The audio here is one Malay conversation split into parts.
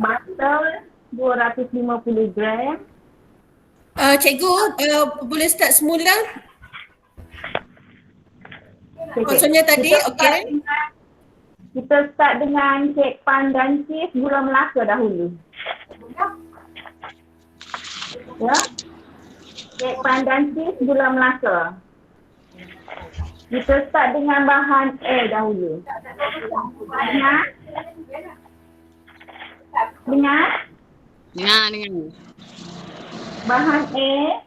Butter 250 gram. Cikgu, boleh start semula? Okay. Konsonnya tadi, okey. Kita start dengan kek pandan cheese gula Melaka dahulu. Ya. Kek pandan cheese gula Melaka. Kita start dengan bahan A dahulu. Dengar? Dengar? Dengar. Bahan A,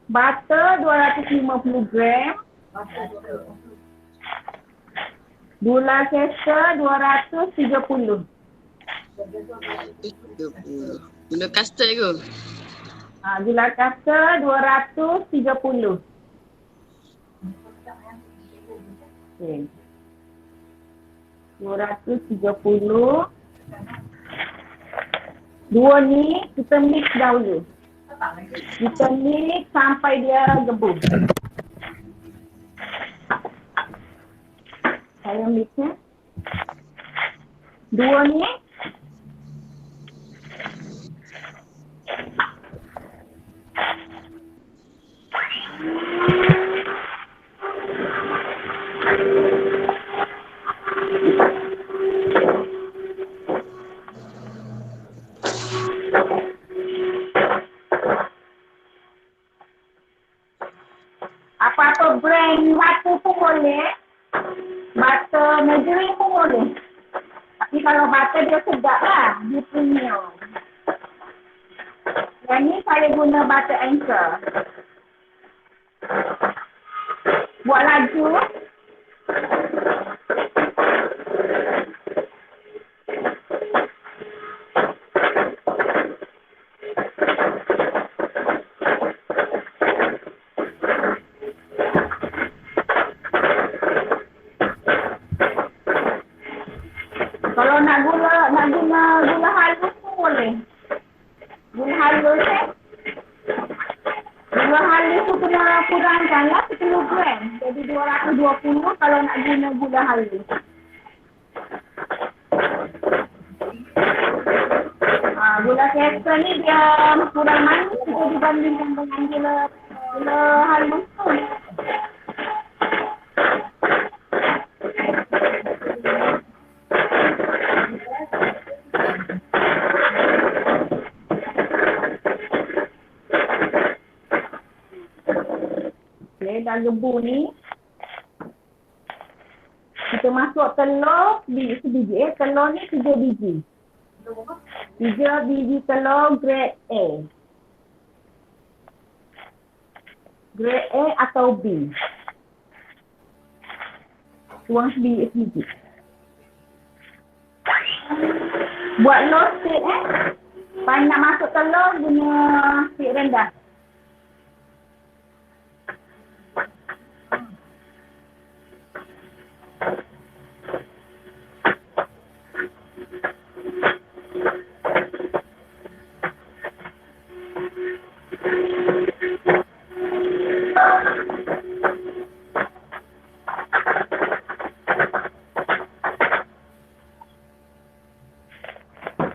butter 250 gram. Gula kesar 230. Gula custard ke? Gula kasar 230. Okay. 230. Dua ni kita mix dahulu. Kita mix sampai dia gebuk. Saya mixnya. Dua ni. Apa-apa brand butter pun boleh. Butter margarine pun boleh. Tapi kalau butter dia sedap lah. Dia premium. Yang ni saya guna butter Anchor. Buat laju. Kalau nak guna gula halus pun boleh. Gula halus Gula halus tu kena kurangkan lah 10 gram. Jadi 220 kalau nak guna gula halus. Gula kesar ni dia kurang manis jika dibandingkan dengan gula halus tu. Dah gebu ni kita masuk telur sebiji. Telur ni 3 biji. 3 biji telur grade A. Grade A atau B. Tuang sebiji. Buat low stick Banyak masuk telur guna stick rendah.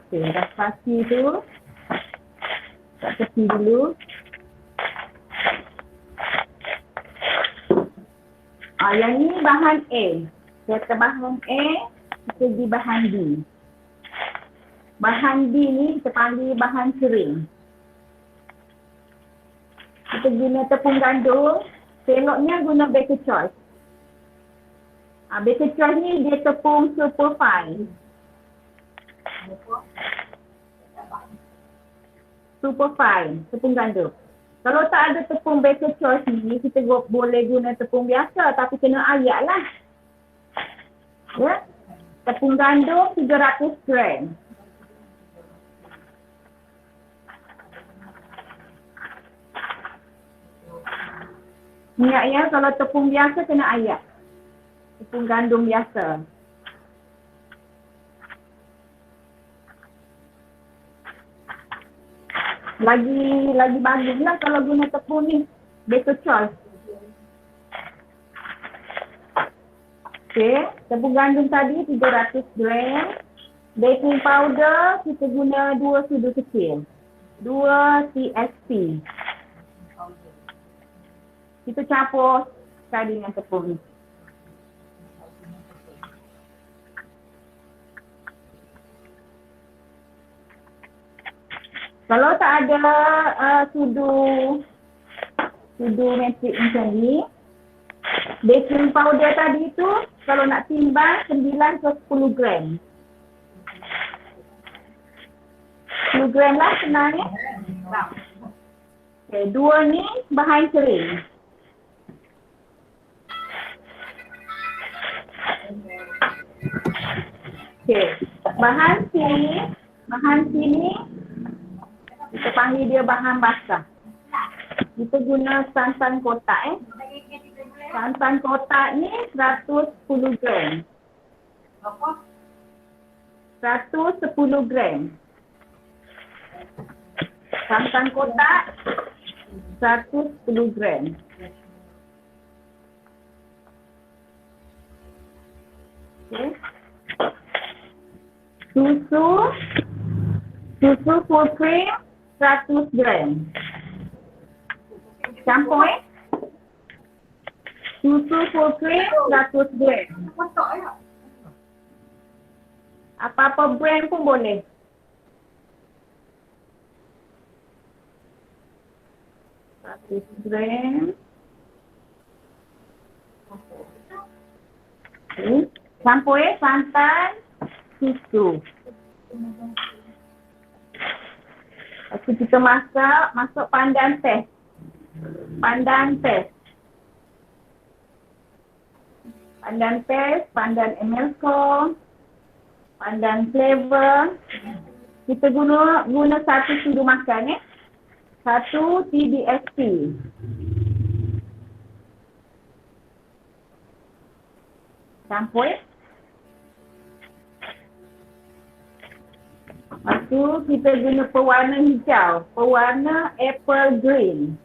Okey, dah pasti tu. Tak tepi dulu. Yang ni bahan A. Kata bahan A, kita pergi bahan B. Bahan B ni kita panggil bahan kering. Kita guna tepung gandum. Seloknya guna Baker Choice. Baker Choice ni dia tepung super fine. Super fine, tepung gandum. Kalau tak ada tepung Baker Choice ni, kita boleh guna tepung biasa tapi kena ayak lah. Ya. Tepung gandum 300 gram. Ingat ya, kalau tepung biasa kena ayak. Tepung gandum biasa. Lagi baguslah kalau guna tepung ni. Baker Choice. Okey, tepung gandum tadi 300 gram. Baking powder kita guna 2 sudu kecil. 2 TSP. Kita campur sekali dengan tepung ni. Kalau tak ada sudu metrik macam ni, baking powder tadi tu kalau nak timbang 9 ke 10 gram. 10 gram lah sebenarnya. Okay, 2 ni bahan kering. Okay, bahan sini kita panggil dia bahan basah. Kita guna santan kotak Santan kotak ni 110 gram. 110 gram. Santan kotak 110 gram. Okay. Susu full cream 100 gram. Campur Susu full cream 100 gram. Apa-apa brand pun boleh. Gram. Okay. Campur santan, susu. Lepas tu kita masuk pandan teh. Pandan emulsion, pandan flavor. Kita guna 1 sudu makan 1 TDSP. Campur. Lepas tu kita guna pewarna hijau, pewarna apple green.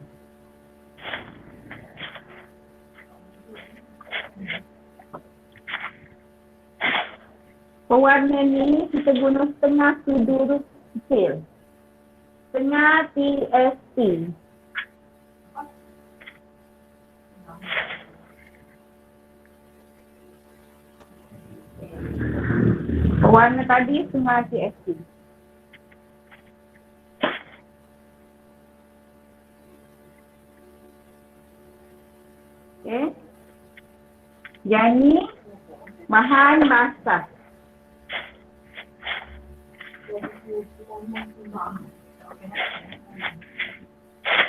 Pewarna ni kita guna setengah sudu kecil. Setengah TSP. Pewarna tadi setengah TSP. Okay. Yang ni bahan basah.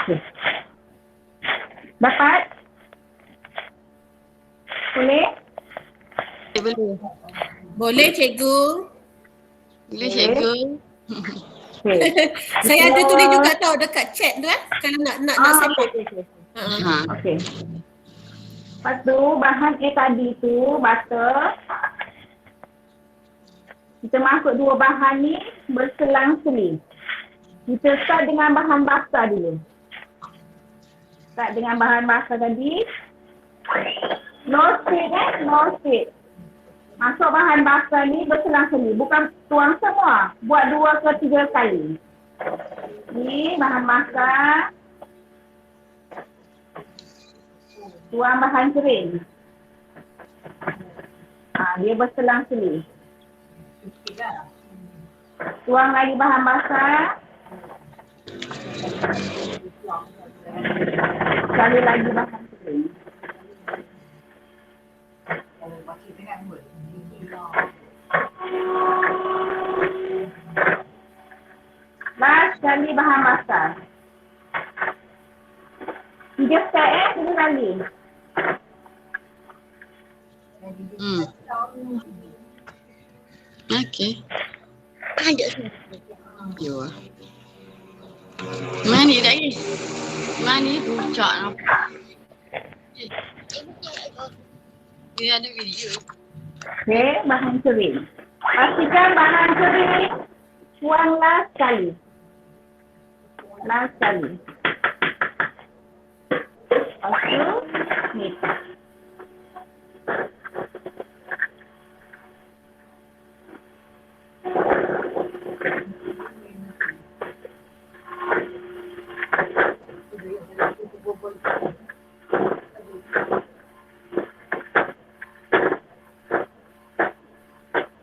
Okay. Dapat? Boleh? Boleh. Boleh cikgu. Boleh cikgu. Okay. Saya ada tulis juga tau dekat chat tu kalau nak set up. Ha. Okay. Lepas tu bahan tadi tu butter. Kita masuk 2 bahan ni berselang-seling. Kita start dengan bahan basah dulu. Start dengan bahan basah tadi. No stick. Masuk bahan basah ni berselang-seling. Bukan tuang semua. Buat 2 ke 3 kali. Ni bahan basah. Tuang bahan kering. Dia berselang-seling. Tuang lagi bahan basah. Sekali lagi bahan kering. Last sekali bahan basah. 3 step 3 kali. Okey. Agak yo. Mani lagi. Mani pucak nampak. Dia ada video. Okey, bahan kering. Pastikan bahan kering tuang last sekali. Lepas tu, ni.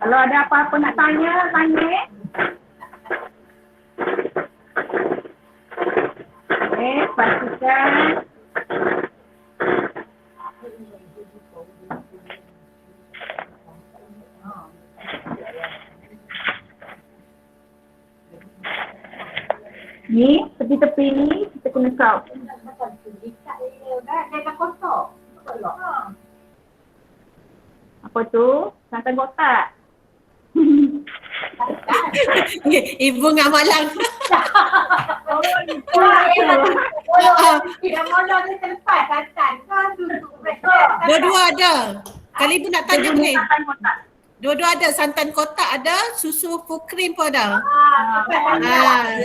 Kalau ada apa-apa nak tanya, tanya. Pastikan. Ni, tepi-tepi ni, kita kena kau. Apa tu? Santan kotak. Ibu ngah malang. Dua-dua ada. Kali ibu nak tanya boleh? Santan kotak. Dua-dua ada, santan kotak ada, susu full cream pun ada.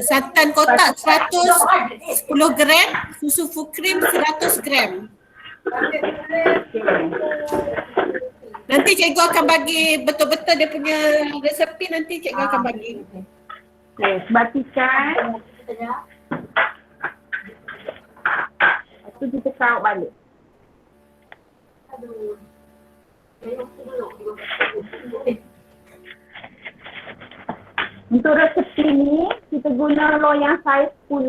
Santan kotak 110 gram, susu full cream 100 gram. Nanti cikgu akan bagi betul-betul dia punya resepi, nanti cikgu akan bagi. Okey, batikan. Lepas tu kita kau balik. Untuk resepi ni, kita guna loyang saiz 10.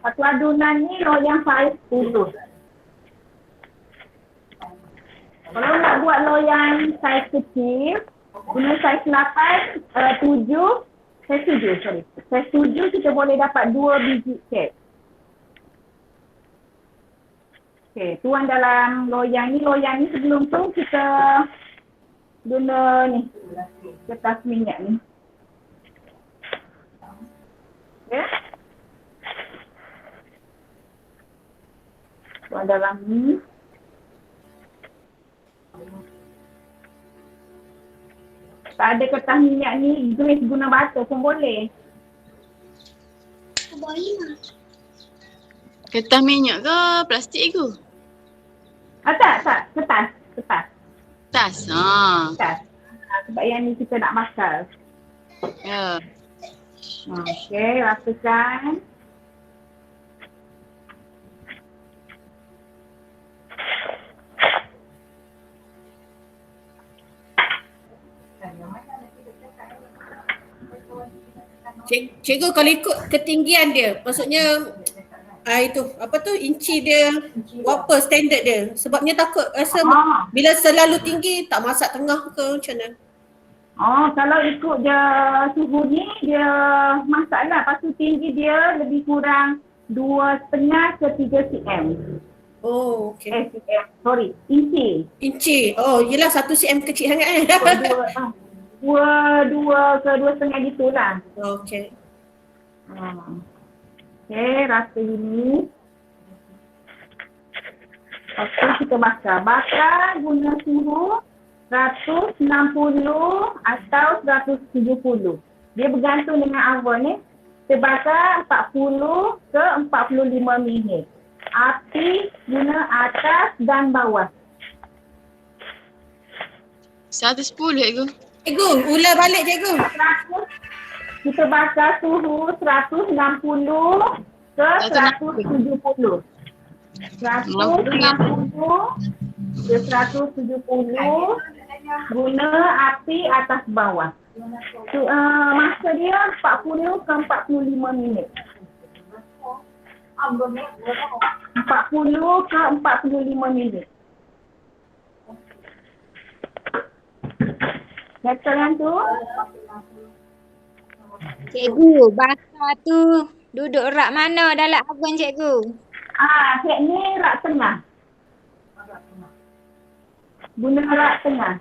Satu adunan ni loyang saiz 10. Kalau nak buat loyang saiz kecil, guna saiz 8, 7, saiz 7, sorry. Saiz 7 kita boleh dapat 2 biji kek. Okey, tuang dalam loyang ni. Loyang ni sebelum tu kita guna ni, kertas minyak ni. Okey. Tuang dalam ni. Tak ada kertas minyak ni, Grace guna bata pun boleh. Kertas minyak ke plastik ke? Tak. Kertas. Tas. Kertas. Sebab yang ni kita nak masak. Ya. Okey, rasakan. Cikgu kalau ikut ketinggian dia, maksudnya itu apa tu inci dia berapa standard dia, sebabnya takut rasa bila selalu tinggi tak masak tengah ke macam mana. Kalau ikut dia suhu ni, dia masak lah. Lepas tu tinggi dia lebih kurang 2,5 ke 3 cm. Oh, okey. cm, sorry, inci. Inci. Oh, yelah 1 cm kecil sangat Dua ke 2,5 gitulah. Okey. Okey, rasa ini. Lepas tu kita bakar. Bakar guna suhu 160 atau 170. Dia bergantung dengan oven ni. Kita bakar 40 ke 45 minit. Api guna atas dan bawah. 110 cikgu. Cikgu, ulang balik cikgu. 100, kita bakar suhu 160 ke 170. 160 ke 170 guna api atas bawah. Masa dia 40 ke 45 minit. 40 ke 45 minit. Betul kan tu? Cikgu, bakar tu duduk rak mana dalam oven cikgu? Cik ni rak tengah. Guna rak tengah.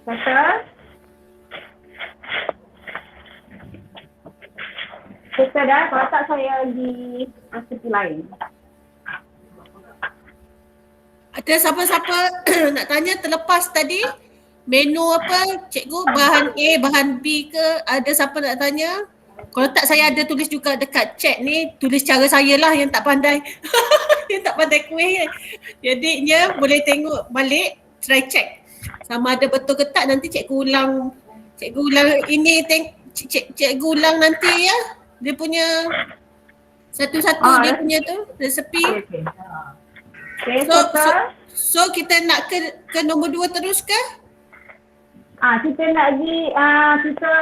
Betul? Betul dah, kalau tak saya pergi resepi lain. Ada siapa-siapa nak tanya terlepas tadi menu apa cikgu, bahan A, bahan B ke, ada siapa nak tanya? Kalau tak saya ada tulis juga dekat chat ni, tulis cara saya lah yang tak pandai. Dia tak pandai kuih. Jadinya boleh tengok balik, try check sama ada betul ke tak. Nanti cikgu ulang ini cikgu ulang nanti ya. Dia punya satu-satu dia punya tu resepi. Okey. Okey, So, total. so kita nak ke nombor 2 terus ke? Kita nak pergi, kita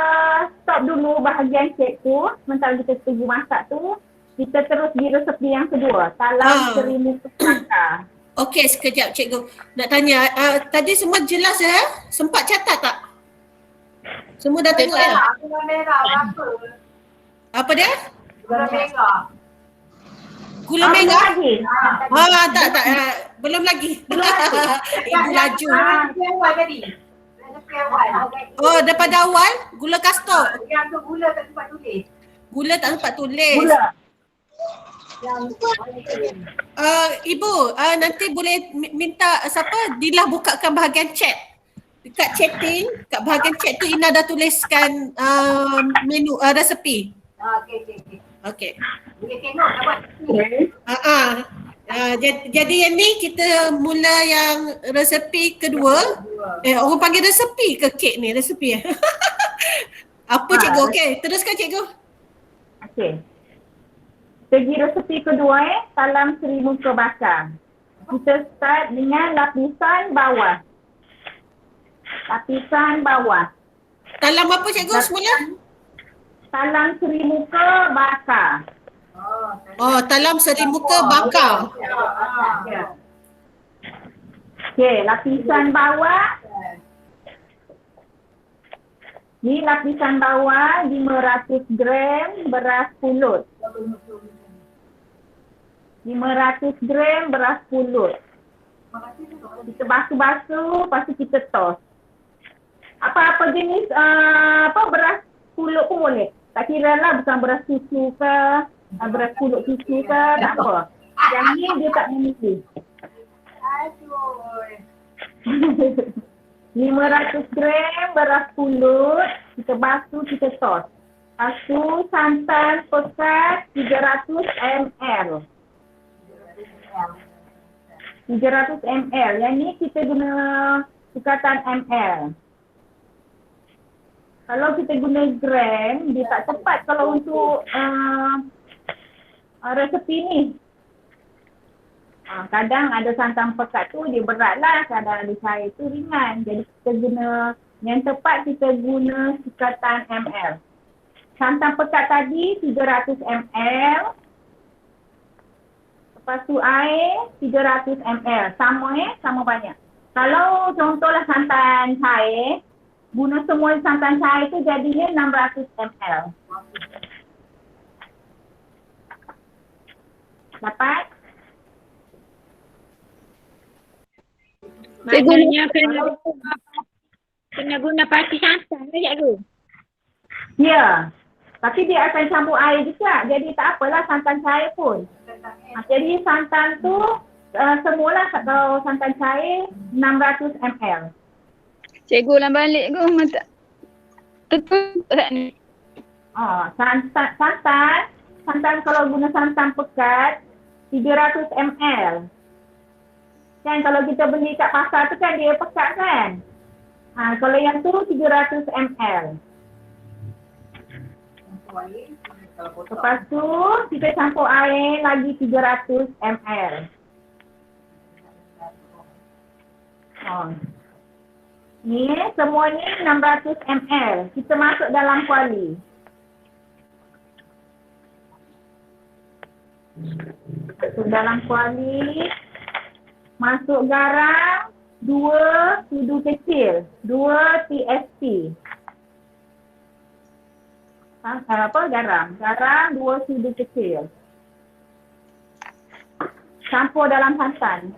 stop dulu bahagian cikgu. Sementara kita tunggu masak tu, kita terus di resepi yang kedua. Talam seribu kepaka. Okey, sekejap cikgu. Nak tanya, tadi semua jelas ya? Sempat catat tak? Semua dah tengok ya? Gula merah berapa? Apa dia? Gula merah. Gula merah? Lagi. Tak. Belum lagi. Ibu laju. Yang awal tadi. Yang awal. Oh, daripada awal, gula kastor. Yang tu gula tak sempat tulis. Gula tak sempat tulis. Gula. Ibu, nanti boleh minta siapa Dila bukakan bahagian chat. Dekat chatting, kat bahagian chat tu Ina dah tuliskan menu resepi. Okey. Okey. Boleh tengok dah buat. Jadi yang ni kita mula yang resepi kedua. Orang panggil resepi ke kek ni? Resepi Apa cikgu? Okey, teruskan cikgu. Okey. Segi resepi kedua talam seribu kebakar. Kita start dengan lapisan bawah. Lapisan bawah. Talam apa cikgu semula? Talam seribu kebakar. Oh, talam serimuka bakar. Okey, lapisan bawah. Ni lapisan bawah 500 gram beras pulut. 500 gram beras pulut. Kita basuh-basuh, lepas tu kita tos. Apa-apa jenis beras pulut pun boleh. Tak kira lah bukan beras susu ke, beras pulut susu ke, tak apa. Yang ni dia tak memilih. 500 gram beras pulut, kita basuh, kita tos. Lepas tu santan pekat 300 ml. 300 ml. Yang ni kita guna sukatan ml. Kalau kita guna gram, dia tak tepat kalau untuk resepi ni. Kadang ada santan pekat tu dia berat lah, kadang ada cair tu ringan. Jadi kita guna, yang tepat kita guna sukatan ml. Santan pekat tadi 300 ml. Lepas tu air 300 ml. Sama banyak. Kalau contohlah santan cair, guna semua santan cair tu jadinya 600 ml. Dapat? Maknanya kena guna pati santan ke cikgu? Ya. Tapi dia akan campur air juga. Jadi tak apalah santan cair pun. Jadi santan tu semualah kalau santan cair 600 ml. Cikgu ulang balik ke mata. Betul tak ni? Santan kalau guna santan pekat 300 ml. Kan kalau kita beli kat pasar tu kan dia pekat kan? Kalau yang tu 300 ml. Lepas tu kita campur air lagi 300 ml. Ni semua ni 600 ml. Kita masuk dalam kuali. Masuk dalam kuali. Masuk garam 2 sudu kecil. 2 TSP. Garam. Garam 2 sudu kecil. Campur dalam santan.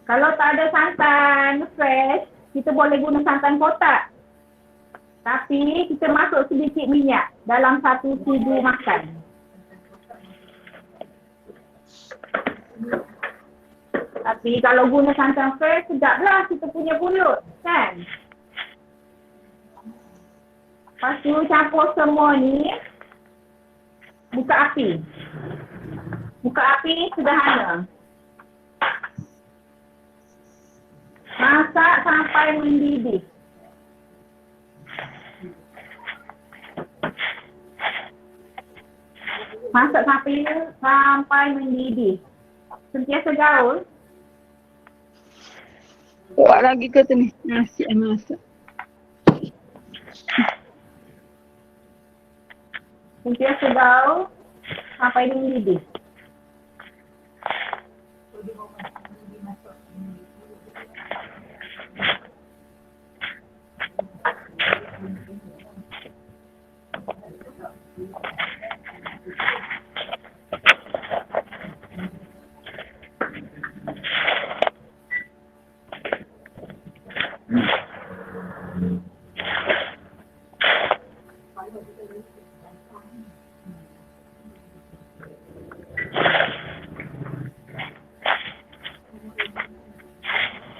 Kalau tak ada santan fresh, kita boleh guna santan kotak. Tapi kita masuk sedikit minyak dalam 1 sudu makan. Tapi kalau guna santan fresh, sedaplah kita punya pulut, kan? Lepas tu campur semua ni. Buka api. Buka api sederhana. Masak sampai mendidih. Masak sampai mendidih. Sentiasa gaul. Buat lagi ke tu ni? Nasi masak. Sentiasa gaul sampai mendidih.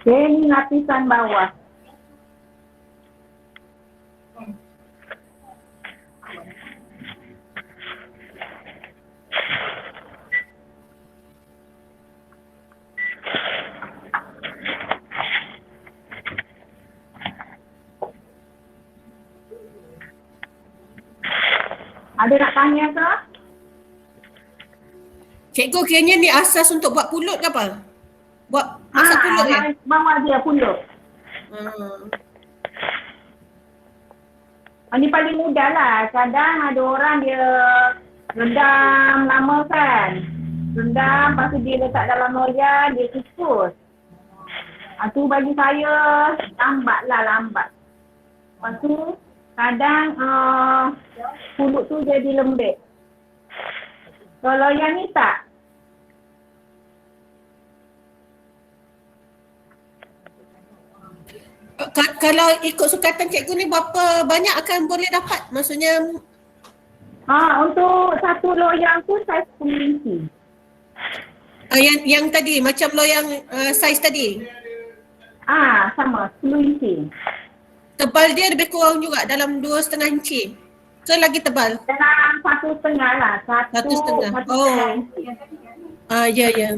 Okay, ni lapisan bawah. Ada nak tanya ke? Cikgu kiranya ni asas untuk buat pulut ke apa? Buat masak pulut kan? Bawah dia pulut. Ini paling mudah lah. Kadang ada orang dia rendam lama kan. Rendam, lepas tu dia letak dalam loyang, dia kukus. Tu bagi saya lambat. Lepas tu kadang pulut tu jadi lembek. Kalau yang ni tak. Kalau ikut sukatan cikgu ni berapa banyak akan boleh dapat? Maksudnya Untuk satu loyang tu saiz 10 inci. yang tadi macam loyang saiz tadi. Sama 10 inci. Tebal dia lebih kurang juga dalam 2,5 inci. Ke lagi tebal? Dalam 1,5 lah. 1,5. 1,5 inci. Ya.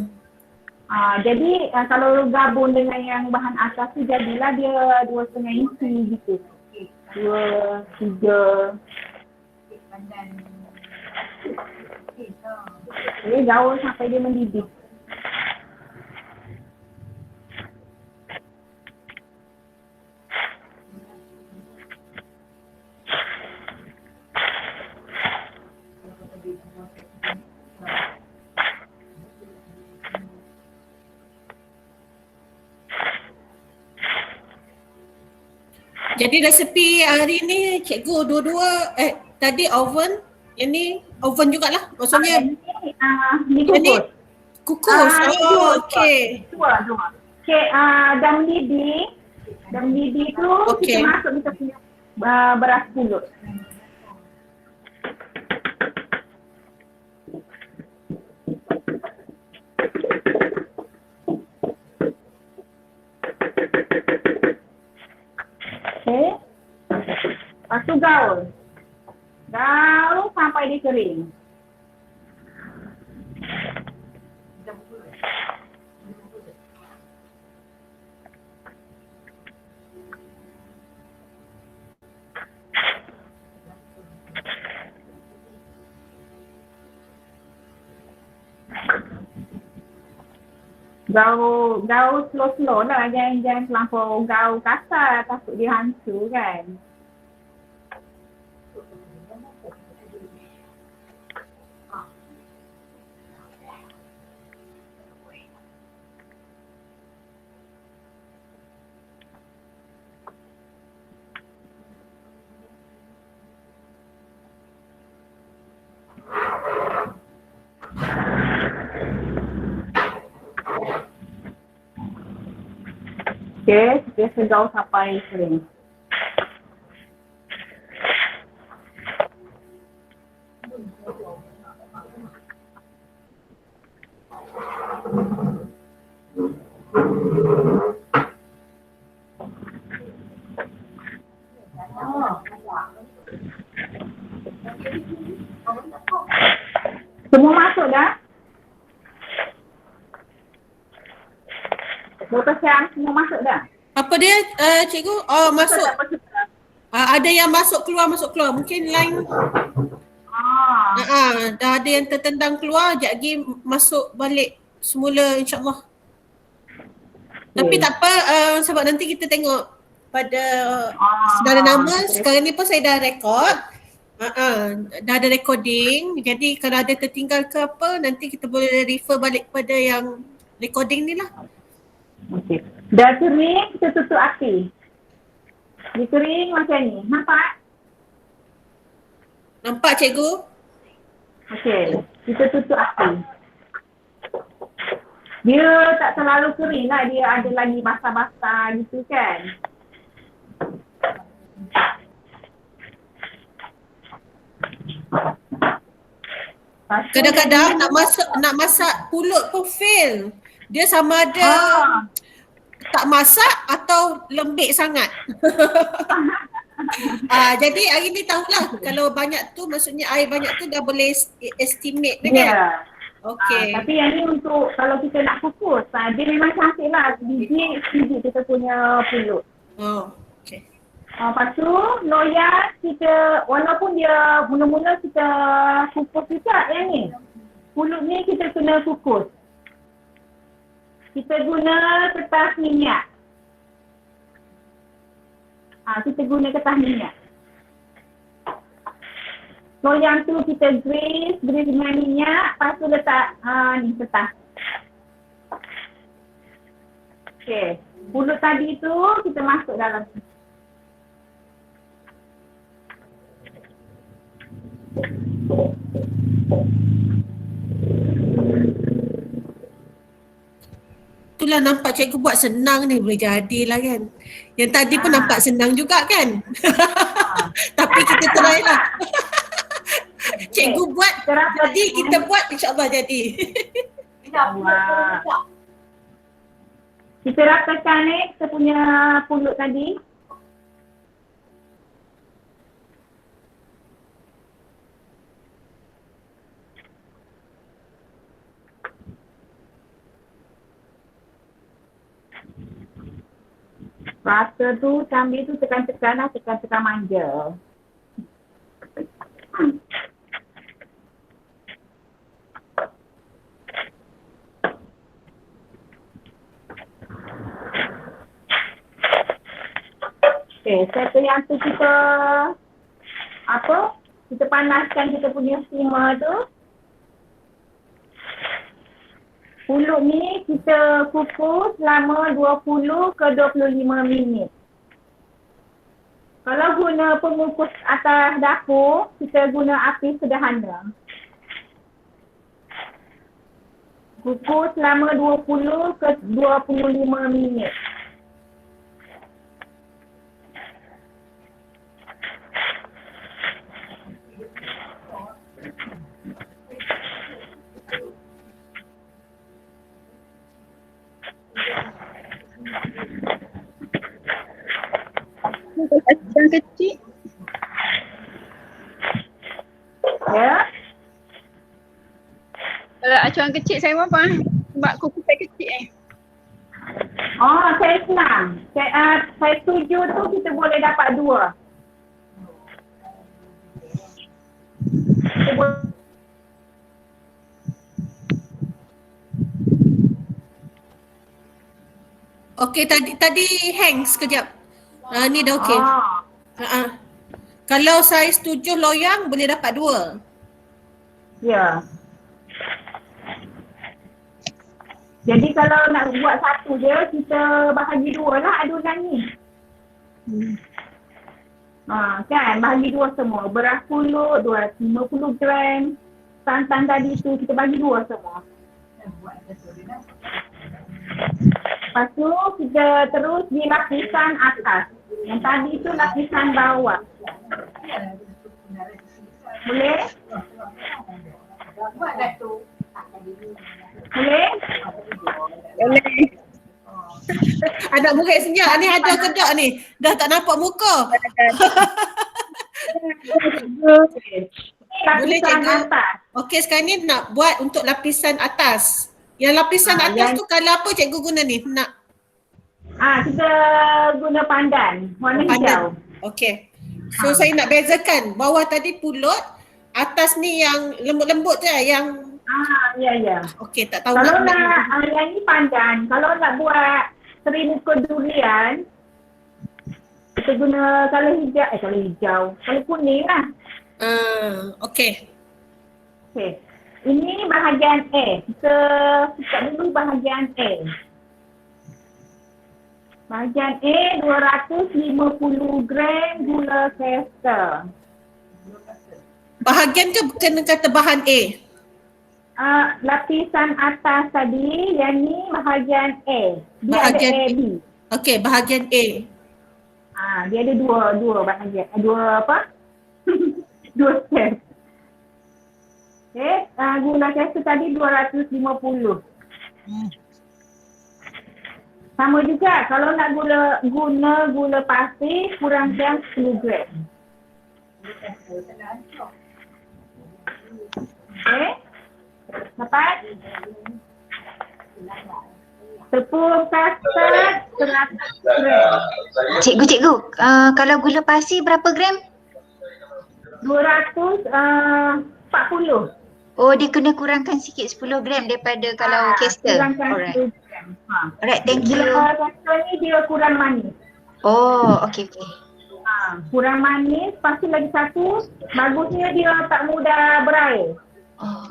Jadi kalau gabung dengan yang bahan asas tu jadilah dia 2,5 inci gitu. 2, 3. Dia gaul sampai dia mendidih. Jadi resepi hari ni cikgu dua-dua tadi oven, yang ni oven jugalah. Maksudnya Ni ini kukus. kukus. Okey. Dua. Okey, dah mendidih. Dah mendidih tu Okey. kita masuk kita punya beras pulut. Okey. Lepas tu gaul. Gaul sampai dia kering. Gaul slow lah, jangan terlampau gaul kasar, takut dia hancur kan. Okey, dia gaul sampai kering. Semua masuk dah? Berapa siang semua masuk dah? Apa dia cikgu? Oh masuk. tak masuk dah? Ada yang masuk keluar. Mungkin line dah ada yang tertendang keluar, sekejap lagi masuk balik semula insyaAllah. Tapi tak apa, sebab nanti kita tengok pada saudara nama. Sekarang ni pun saya dah rekod. Dah ada recording. Jadi kalau ada tertinggal ke apa, nanti kita boleh refer balik kepada yang recording ni lah. Okey. Dah kering, kita tutup api. Dia kering macam ni. Nampak? Nampak cikgu? Okey. Kita tutup api. Dia tak terlalu kering lah. Dia ada lagi basah-basah gitu kan. Kadang-kadang nak masak pulut pun fail. Dia sama ada tak masak atau lembik sangat. Jadi hari ni tahulah kalau banyak tu maksudnya air banyak tu dah boleh estimate dah kan? Okey. Tapi yang ni untuk kalau kita nak kukus, dia memang cantik lah. Biji kita punya pulut. Okey. Lepas tu loyang kita, walaupun dia mula-mula kita kukus juga yang ni. Pulut ni kita kena kukus. Kita guna kertas minyak. Kita guna kertas minyak. Loyang tu kita grease dengan minyak. Lepas tu letak ni kertas. Okay. Pulut tadi tu kita masuk dalam tu. Itulah nampak cikgu buat senang ni, boleh jadilah kan. Yang tadi pun nampak senang juga kan. Tapi kita try lah. Cikgu buat, jadi kita buat insyaAllah jadi. Kita ratakan ni kita punya pulut tadi. Rasa tu, cambil tu tekan-tekan lah, tekan-tekan manja. Okay, satu yang tu kita, kita panaskan kita punya steamer tu. Pulut ni kita kukus selama 20 ke 25 minit. Kalau guna pengukus atas dapur, kita guna api sederhana. Kukus selama 20 ke 25 minit. Acuan kecil. Ya. Kalau acuan kecil saya apa? Sebab kukus saya kecil Saya senang. Saya setuju tu kita boleh dapat 2. Kita boleh. Okey, tadi hang sekejap. Ni dah okey. Kalau saiz 7 loyang boleh dapat 2. Ya. Jadi kalau nak buat satu je, kita bahagi 2 lah adunan ni. Kan, bahagi 2 semua. Beras pulut, 250 gram. Santan tadi tu, kita bagi 2 semua. Lepas tu, kita terus di lapisan atas. Yang tadi tu lapisan bawah. Boleh? Boleh? Boleh. Anak murid senyap ni ada ke tak ni? Dah tak nampak muka. Boleh Boleh, lapisan cikgu? atas. Okey, sekarang ni nak buat untuk lapisan atas. Yang lapisan atas tu colour apa cikgu guna ni? Nak Kita guna pandan warna hijau. pandan. Okey. So saya nak bezakan bawah tadi pulut, atas ni yang lembut-lembut tu yang Ya. okey, tak tahu Kalau nak nak yang ni pandan, kalau nak buat seri muka durian, kita guna colour hijau, colour kuning lah. okey. Okey. Ini bahagian A. Kita buka dulu bahagian A. Bahagian A 250 gram gula kester. Bahagian ke kena kata bahan A? Lapisan atas tadi, yang ni bahagian A. Dia Bahagian ada A, A. B. Okey, bahagian A. Dia ada dua bahagian. Dua apa? Dua step. Okey, gula kester tadi 250. Sama juga, kalau nak guna gula pasir kurangkan 10 gram. Okey. Dapat? Tepung custard 100 gram. Cikgu, kalau gula pasir berapa gram? 240. Oh, dia kena kurangkan sikit 10 gram daripada kalau kester. Kurangkan Alright. 10 gram. Alright, thank you. Gula kester ni dia kurang manis. Oh, okey. Kurang manis, lepas tu lagi satu, bagusnya dia tak mudah berair. Oh,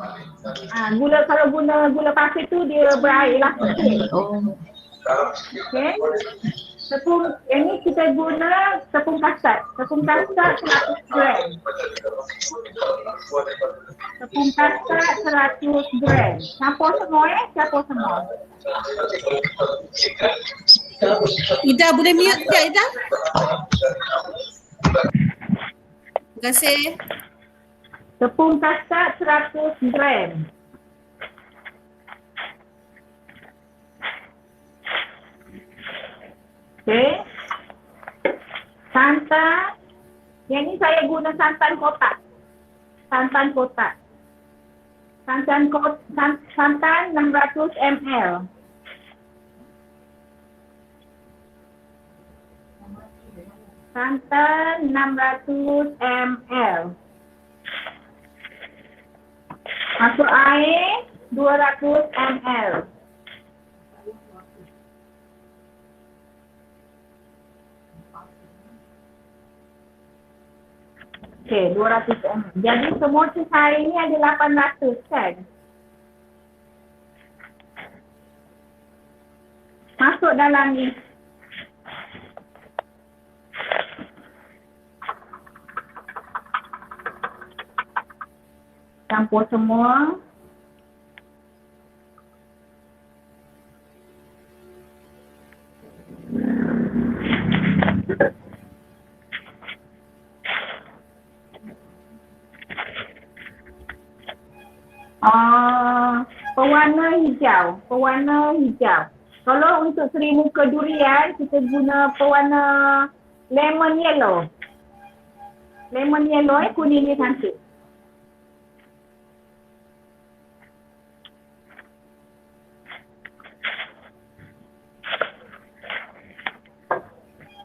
Kalau guna gula pasir tu dia berair lah sikit. oh. Okey. Tepung, yang ni kita guna tepung custard. Tepung custard 100 gram. Tepung custard 100 gram. Campur semua campur semua. Ida boleh mute tak Ida? Terima kasih. Tepung custard 100 gram. Okey. Santan. Yang ni saya guna santan kotak. Santan 600 ml. Santan 600 ml. Masuk air 200 ml. Okey, 200 ml. Jadi semua cair ni ada 800 kan? Masuk dalam ni. Campur semua. Pewarna hijau. Kalau untuk seri muka durian, kita guna pewarna lemon yellow. Lemon yellow kuning dia cantik.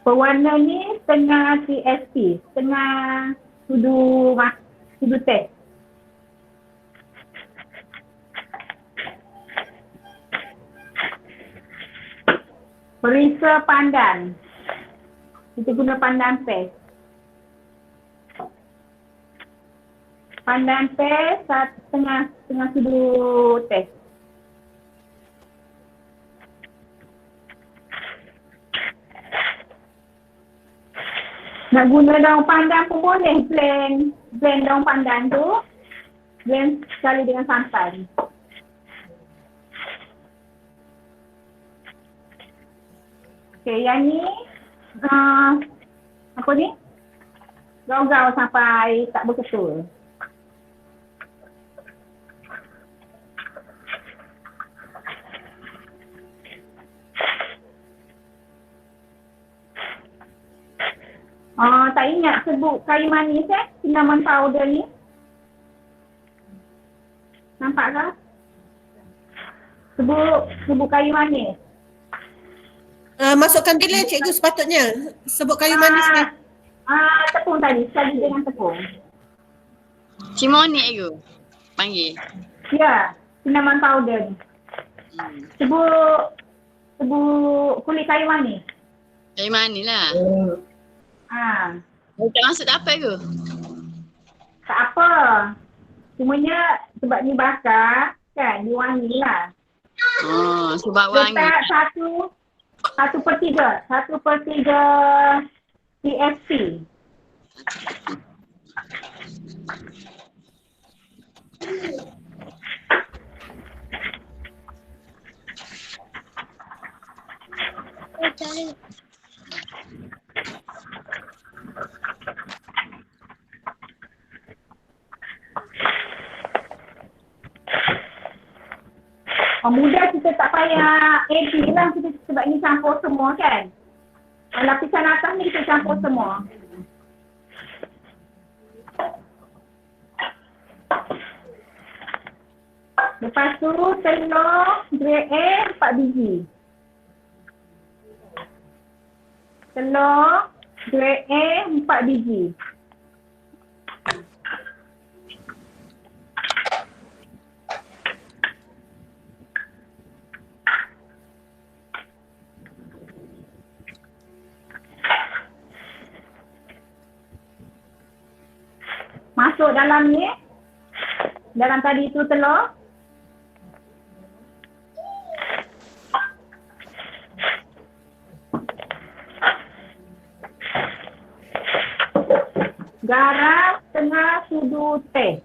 Pewarna ni setengah TSP, setengah sudu teh. Perisa pandan. Kita guna pandan paste. Pandan paste setengah sudu teh. Nak guna daun pandan pun boleh, blend daun pandan tu, blend sekali dengan santan. Okey, yang ni apa ni? Gaul-gaul sampai tak berketul. Tak ingat sebut kayu manis cinnamon powder ni. Nampak tak? Serbuk kayu manis. Masukkan bila cikgu sepatutnya? Sebut kayu manis ni. Tepung tadi, sekali dengan tepung. Cimonik ke? Panggil. Ya, cinnamon powder ni. Serbuk kulit kayu manis. Dari mana lah? Tak masuk dapat ke? Tak apa. Cumanya sebab ni bakar, kan, dia wangi lah. Oh, sebab wangi. Letak 1/3 TSP. Mudah kita tak payah edit lah kita sebab ni campur semua kan. Lapisan atas ni kita campur semua. Lepas tu telur grade A 4 biji. Telur grade A 4 biji. Masuk dalam ni. Dalam tadi tu telur. Garam setengah sudu teh.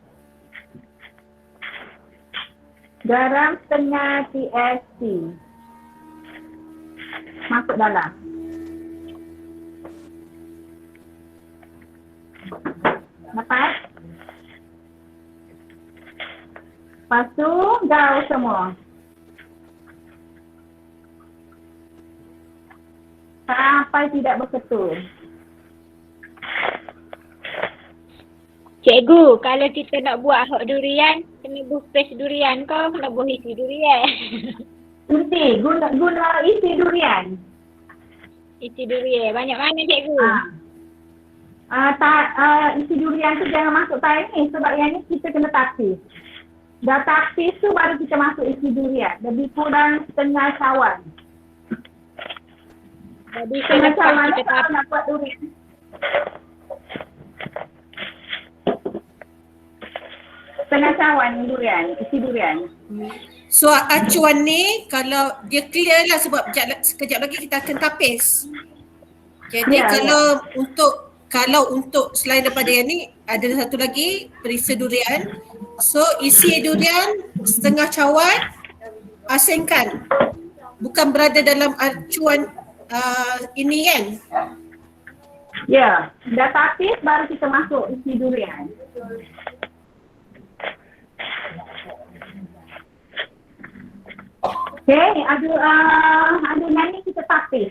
Garam setengah TSP. Masuk dalam. Lepas? Lepas tu gaul semua. Sampai tidak berketul. Cikgu, kalau kita nak buat hot durian, kena buh paste durian kau, kena buh isi durian. Mesti guna isi durian. Isi durian. Banyak mana cikgu? Isi durian tu jangan masuk tarik ni sebab yang ni kita kena tapis. Dah tapis tu baru kita masuk isi durian. Lebih kurang setengah cawan. Jadi Setengah selepas cawan kita ni kalau tapis, nak buat durian. Setengah cawan durian, isi durian. So acuan ni kalau dia clear lah sebab sekejap lagi kita akan tapis. Jadi Ya, kalau untuk selain daripada yang ni ada satu lagi perisa durian. So isi durian setengah cawan, asingkan. Bukan berada dalam acuan ini kan. Ya, dah tapis baru kita masuk isi durian. Okey, adunan ni kita tapis.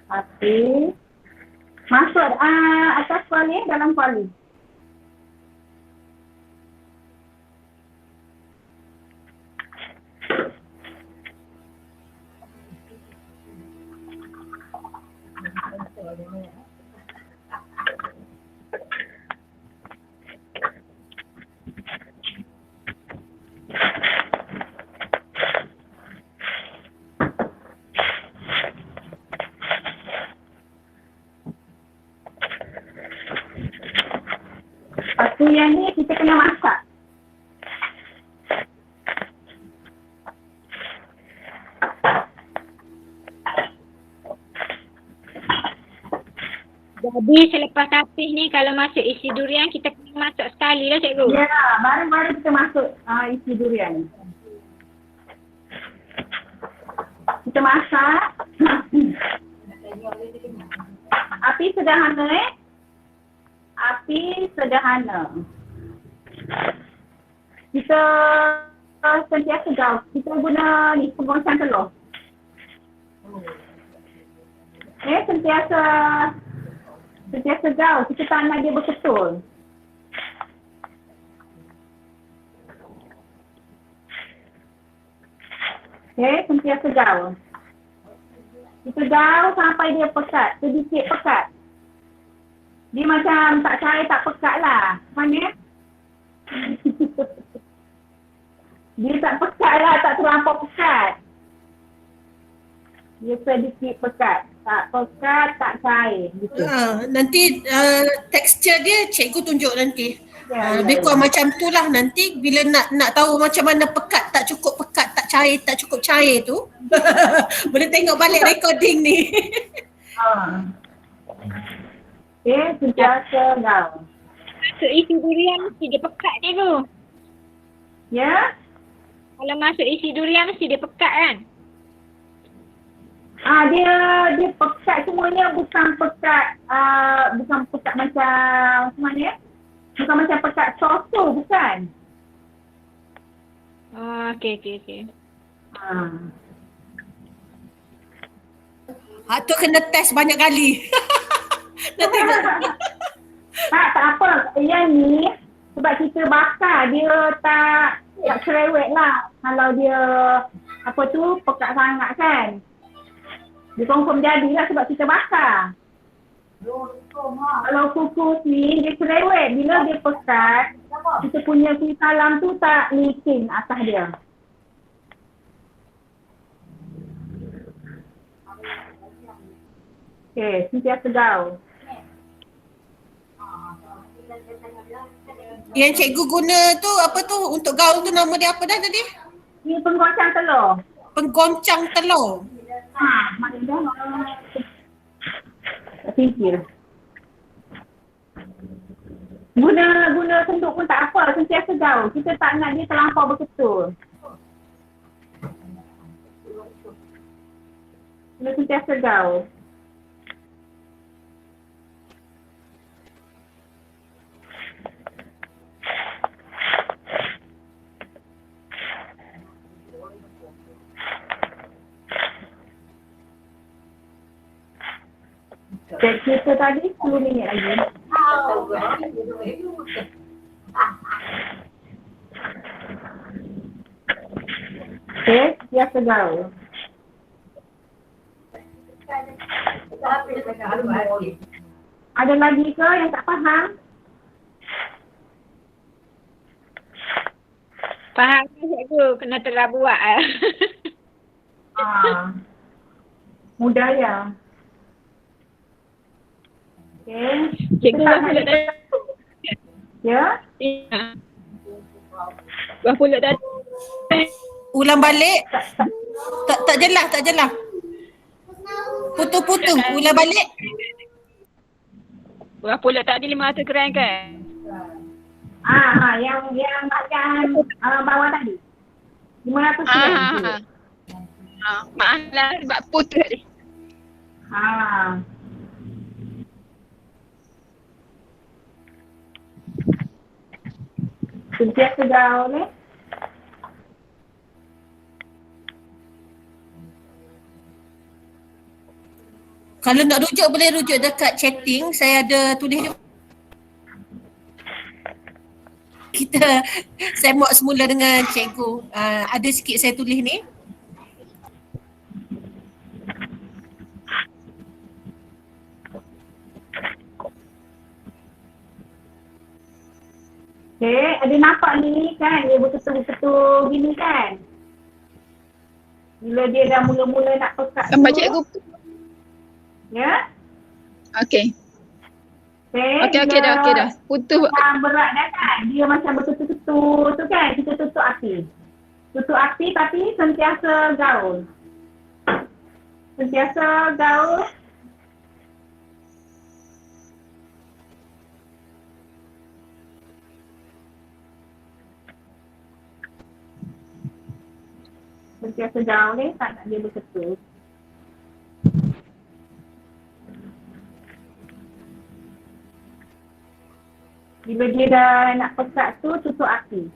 Tapis. Masuk atas kuali, dalam kuali. Lepas tu yang ni kita kena masak. jadi selepas tapis ni kalau masuk isi durian kita kena masuk sekali lah cikgu. Ya, baru-baru kita masuk isi durian. Kita masak. Api sederhana Api sederhana. kita sentiasa gaul. Kita guna ni penggoncang telur. Sentiasa gaul. Kita tak nak dia berketul. Sentiasa gaul. Kita gaul sampai dia pekat, sedikit pekat. Dia macam tak cair, tak pekat lah. Mana? Dia tak pekat lah, tak terlampau pekat. Dia sedikit pekat. Tak pekat, tak cair. Gitu. Nanti tekstur dia cikgu tunjuk nanti. Lebih kurang macam tu lah nanti bila nak tahu macam mana pekat, tak cukup pekat, tak cair, tak cukup cair tu. Boleh tengok balik recording ni. Sentiasa gaul. Masuk isi durian mesti dia pekat cikgu. Ya? Kalau masuk isi durian mesti dia pekat kan? Dia pekat semuanya, bukan pekat macam mana ya? Bukan macam pekat soto, bukan. Okey. Tu kena test banyak kali. Nak tengok. Tak apa. Yang ni sebab kita bakar dia tak cerewet lah. Kalau dia pekat sangat kan. Dia confirm jadilah sebab kita bakar. Kalau kukus ni dia cerewet. Bila dia pekat, kita punya kuih talam tu tak licin atas dia. Sentiasa gaul. Yang cikgu guna tu apa tu untuk gaul tu nama dia apa dah tadi? Ni penggoncang telur. Penggoncang telur. Mana dah? Tak fikir. Guna senduk pun tak apa, sentiasa gaul. Kita tak nak dia terlampau berketul. Dia sentiasa gaul. Kita tadi 10 minit lagi. Biasa gaul. Ada lagi ke yang tak faham? Faham ke cikgu? Kena telah buat. Mudah ya. Cikgu berapa pulak dah? Ya? Berapa pulak dah? Ulang balik. Tak jelas. Putus. Ulang balik. Berapa pulak tadi 500 gram kan? Yang bahagian bawah tadi. 500 gram. Maaf lah sebab putus tadi. Sentiasa gaul ni. Kalau nak rujuk boleh rujuk dekat chatting. Saya ada tulis dia. Saya buat semula dengan cikgu. Ada sikit saya tulis ni. Ada nampak ni kan, dia betul-betul gini kan. Bila dia dah mula-mula nak pekat Gambar cikgu. Ya? Okey. Okey dah. Putus. Berat dah kan, dia macam betul-betul tu kan, kita tutup api. Tutup api tapi sentiasa gaul. Sentiasa gaul. Sentiasa gaul ni, tak nak dia berketul. Bila dia dah nak pekat tu, tutup api.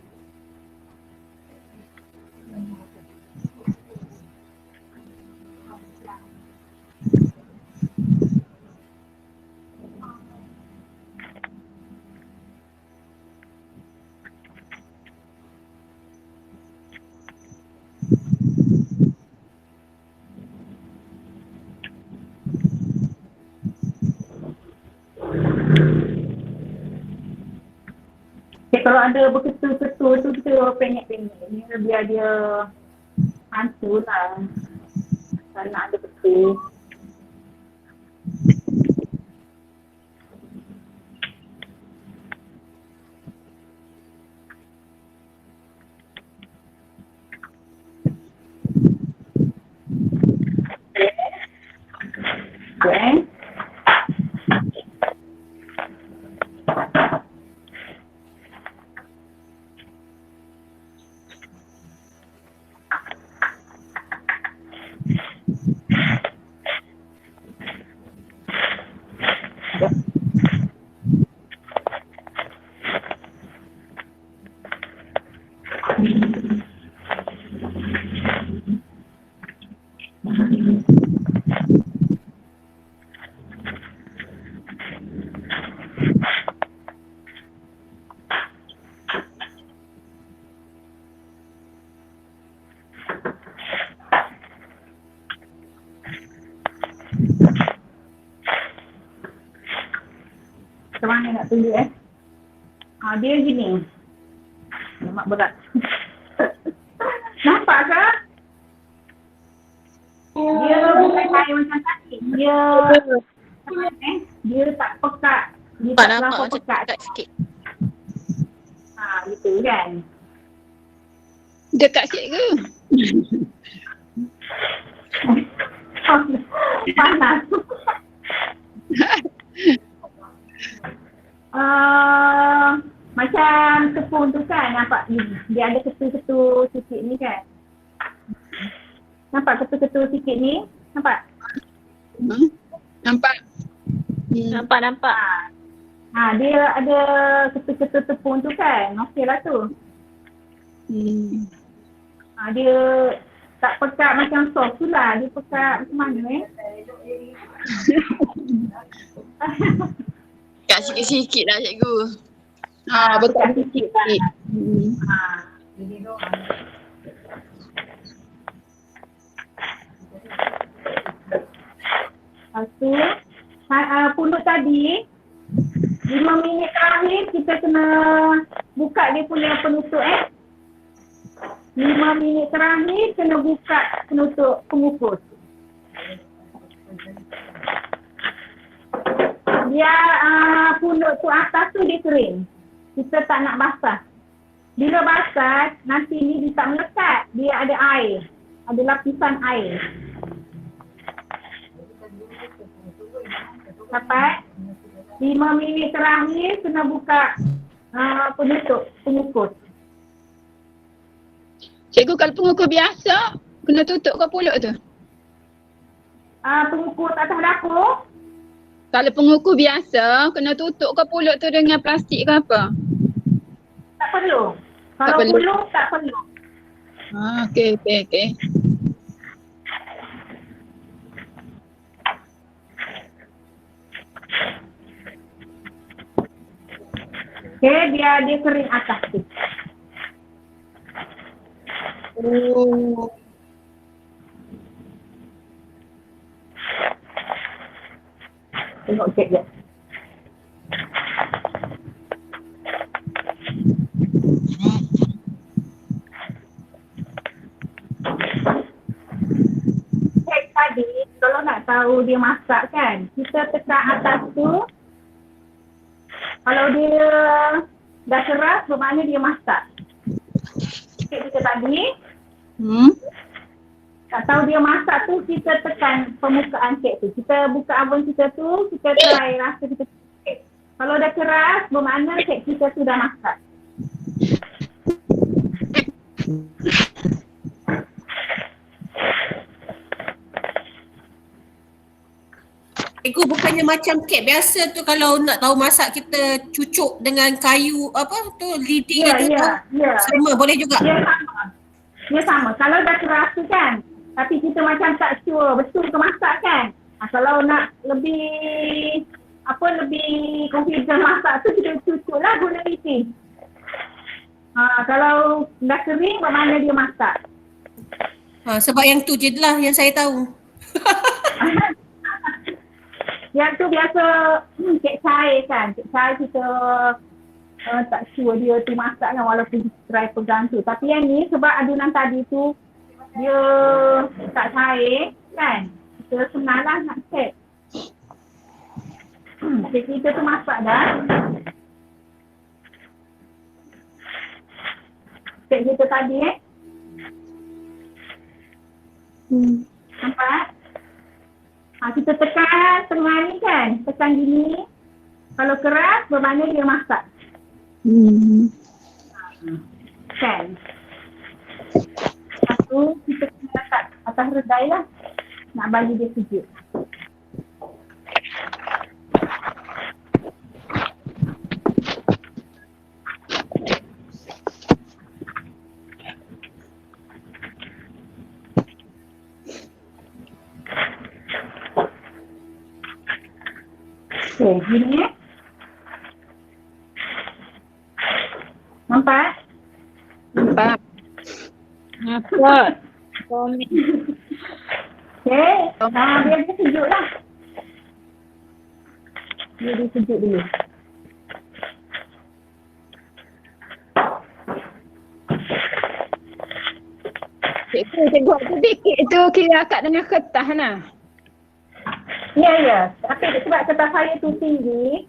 kalau ada berketul-ketul tu kita penyek-penyek ni biar dia hantu lah. Tak nak ada betul. Okay. Macam mana nak tunjuk dia gini. Lemak berat. Nampak ke? Dia bukan kain macam kaki. Dia tak pekat. Dia tak terlampau pekat. Sikit. Gitu kan. Dekat sikit ke? Panas. Macam tepung tu kan, nampak dia ada ketul-ketul sikit ni kan. Nampak ketul-ketul sikit ni? Nampak? Nampak? Nampak. Dia ada ketul-ketul tepung tu kan. Okey lah tu. Dia tak pekat macam soft tu lah. Dia pekat macam mana Kat sikit-sikit lah cikgu. Betul sikit lah. Lepas tu, pulut tadi, 5 minit terakhir kita kena buka dia punya penutup 5 minit terakhir kena buka penutup pengukus. Biar pulut tu atas tu dia kering. Kita tak nak basah. Bila basah, nanti ni dia tak melekat. Dia ada air. Ada lapisan air. Dapat? 5 minit terakhir kena buka penutup pengukus. Cikgu, kalau pengukur biasa, kena tutup ke pulut tu? Pengukus atas dapur. Kalau pengukur biasa, kena tutup ke pulut tu dengan plastik ke apa? Tak perlu. Tak Kalau perlu. pulut tak perlu. Okey. Okay, biar dia kering atas tu. Tengok cek je. Cek tadi, kalau nak tahu dia masak kan, kita tekan atas tu. Kalau dia dah keras, bermakna dia masak. Cek kita tadi, tak tahu dia masak tu, kita tekan permukaan kek tu. Kita buka oven kita tu, kita try rasa kita kek. Kalau dah keras, bermakna kek kita tu dah masak. Cikgu, bukannya macam kek biasa tu kalau nak tahu masak kita cucuk dengan kayu apa tu lidi Ya, gitu. ya. Sama boleh juga. Dia sama. Kalau dah keras tu kan, tapi kita macam tak sure betul ke masak kan. Kalau nak lebih confident masak tu, kita cucuk lah guna lidi. Kalau dah kering, bermakna dia masak. Sebab yang tu je lah yang saya tahu. Yang tu biasa kek cair kan. Kek cair kita tak sure dia tu masak kan walaupun try pegang tu. Tapi yang ni sebab adunan tadi tu dia tak cair kan. Kita senang lah nak check. Okay, kita tu masak dah. Check kita tadi Nampak? Kita tekan tengah ni kan. Tekan gini. Kalau keras bermakna dia masak. Kan? Lepas tu kita kena letak atas redai lah. Nak bagi dia sejuk. Okay, gini Nampak? Nampak. Nampak. Komen. Okay, biar dia sejuk lah. Biar dia sejuk dulu. Cikgu sedikit tu kira akak dengan kertas lah. Ya. Tapi sebab kertas saya tu tinggi,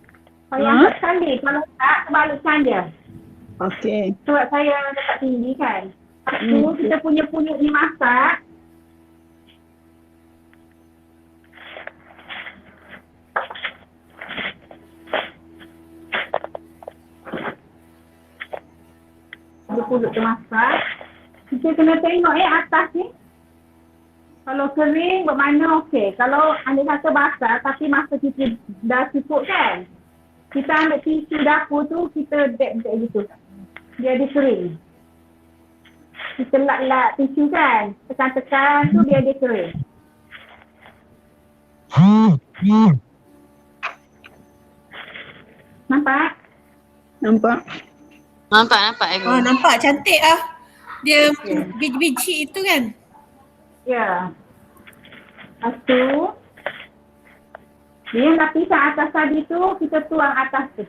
saya angkat sekali. Kalau tak, kebalikkan dia. Okey. Sebab saya letak tinggi kan. Lepas tu kita punya punyuk ni masak. Dia punyuk tu masak. Kita kena tengok atas ni. Kalau kering bermakna okey. Kalau andai kata basah tapi masa kita dah cukup kan. Kita ambil tisu dapur tu, kita dab-dab gitu. Biar dia kering. Kita lap-lap tisu kan. Tekan-tekan tu biar dia kering. Nampak? Nampak. Nampak Ego. Nampak cantik ah. Dia biji-biji itu kan. Ya. Lepas tu, dia lapisan atas tadi tu, kita tuang atas tu.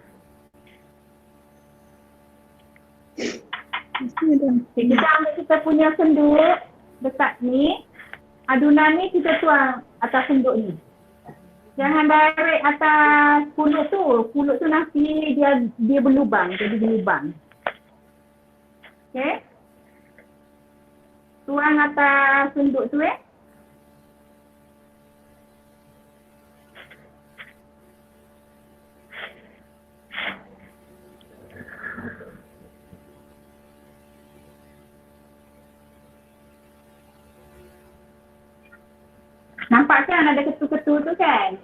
Okay, kita ambil kita punya senduk dekat ni. Adunan ni kita tuang atas senduk ni. Jangan direct atas pulut tu. Pulut tu nanti dia berlubang, jadi berlubang. Okay. Tuang atas senduk tu Nampak kan ada ketul-ketul tu kan?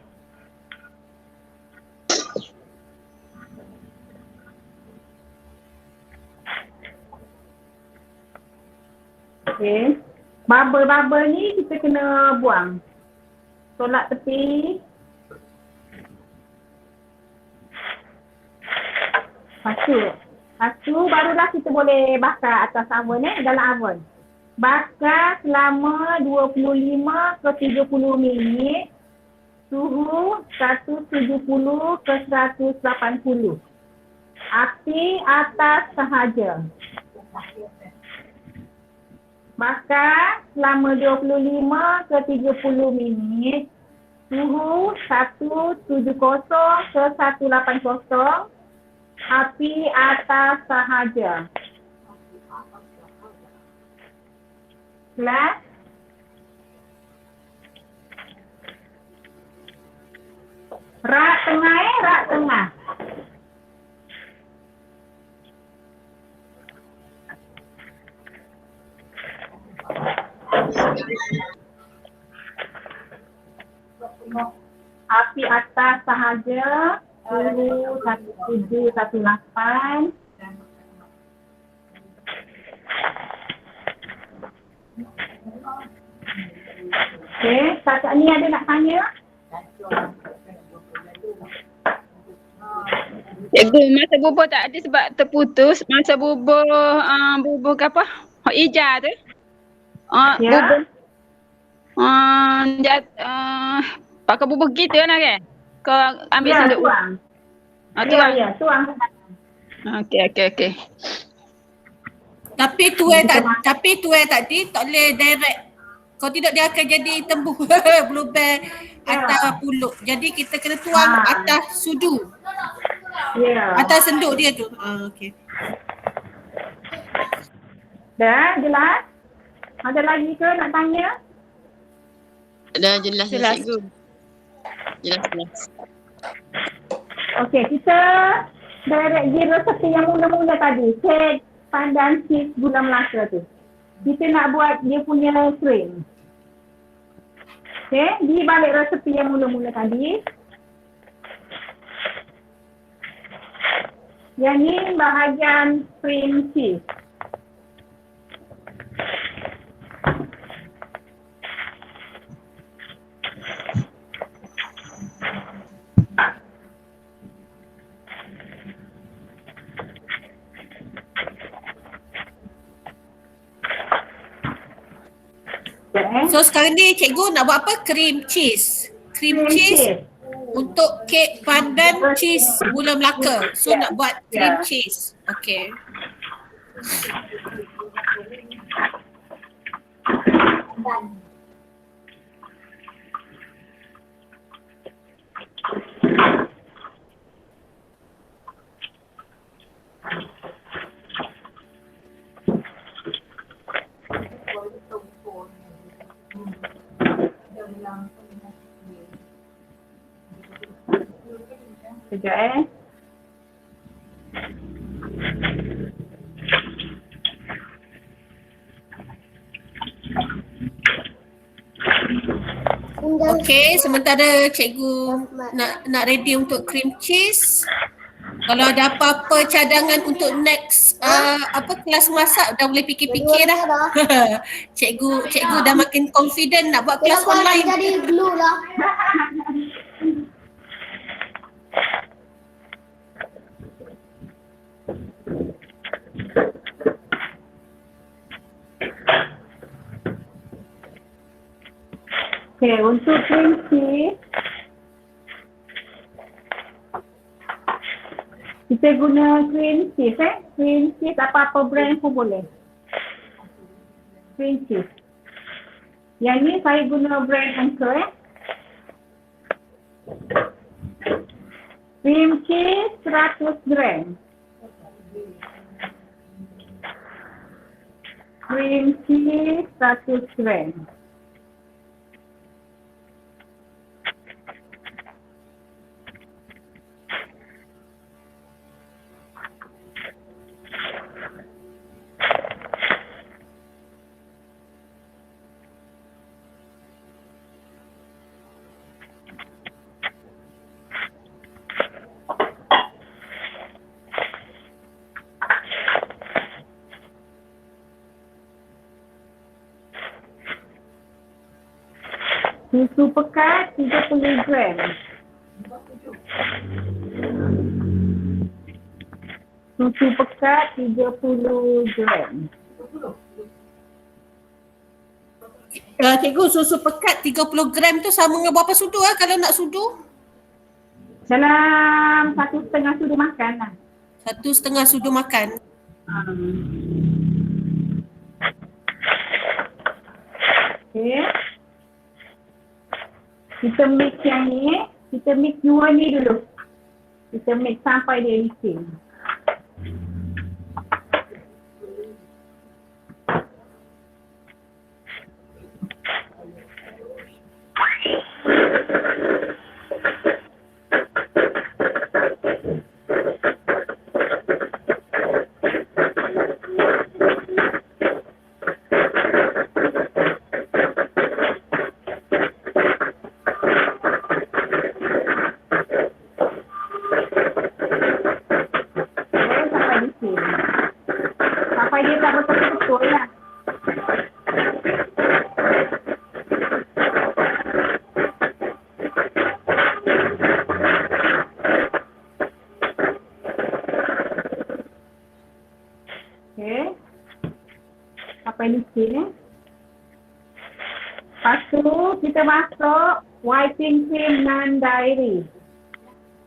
Okay. Bubble-bubble ni kita kena buang. Tolak tepi. Lepas tu barulah kita boleh bakar atas oven dalam oven. Bakar selama 25 ke 30 minit. Suhu 170 ke 180. Api atas sahaja. Bakar selama 25 ke 30 minit. Suhu 170 ke 180. Api atas sahaja. Kelas. Rak tengah rak tengah. Api atas sahaja. Suhu 1718. Okey, kakak ni ada nak tanya? Cikgu, masa bubur tak ada sebab terputus. Masa bubur ke apa? Hijau tu. Ya. Bubur. Pakai bubur kita lah kan? Kau ambil senduk. Tuang. Tuang. Ya, tuang. Okey. Tapi tuai tadi tak boleh direct. Kalau tidak dia akan jadi tembus bluebell atas pulut. Jadi kita kena tuang atas sudu. Ya. Atas senduk dia tu. Okey. Dah jelas? Ada lagi ke nak tanya? Dah jelas dah Jelas. cikgu. Jelas. Okey, kita direct je resepi yang mula-mula tadi. Kek pandan cheese gula Melaka tu. Kita nak buat dia punya cream. Okey, di balik resepi yang mula-mula tadi. Yang ni bahagian cream cheese. So sekarang ni cikgu nak buat apa? Cream cheese. Cream cheese untuk kek pandan cheese gula Melaka. So nak buat cream cheese. Okay. Sekejap Okay, sementara cikgu nak ready untuk cream cheese. Kalau ada apa-apa cadangan untuk next kelas masak dah boleh fikir-fikir dah. cikgu dah makin confident nak buat kelas online. Okay, untuk cream cheese kita guna cream cheese cream cheese apa-apa brand pun boleh. Cream cheese. Yang ni saya guna brand Anchor Cream cheese 100 gram. Cream cheese 100 gram. Susu pekat 30 gram. Susu pekat 30 gram. Cikgu, susu pekat 30 gram tu sama dengan berapa sudu kalau nak sudu? Dalam 1,5 sudu makan lah. 1,5 sudu makan. Okay. Kita mix yang ni, kita mix dua ni dulu. Kita mix sampai dia licin. Sampai dia tak betul-betul lah. Okay. Sampai licin Lepas tu kita masuk whipping cream non-dairy.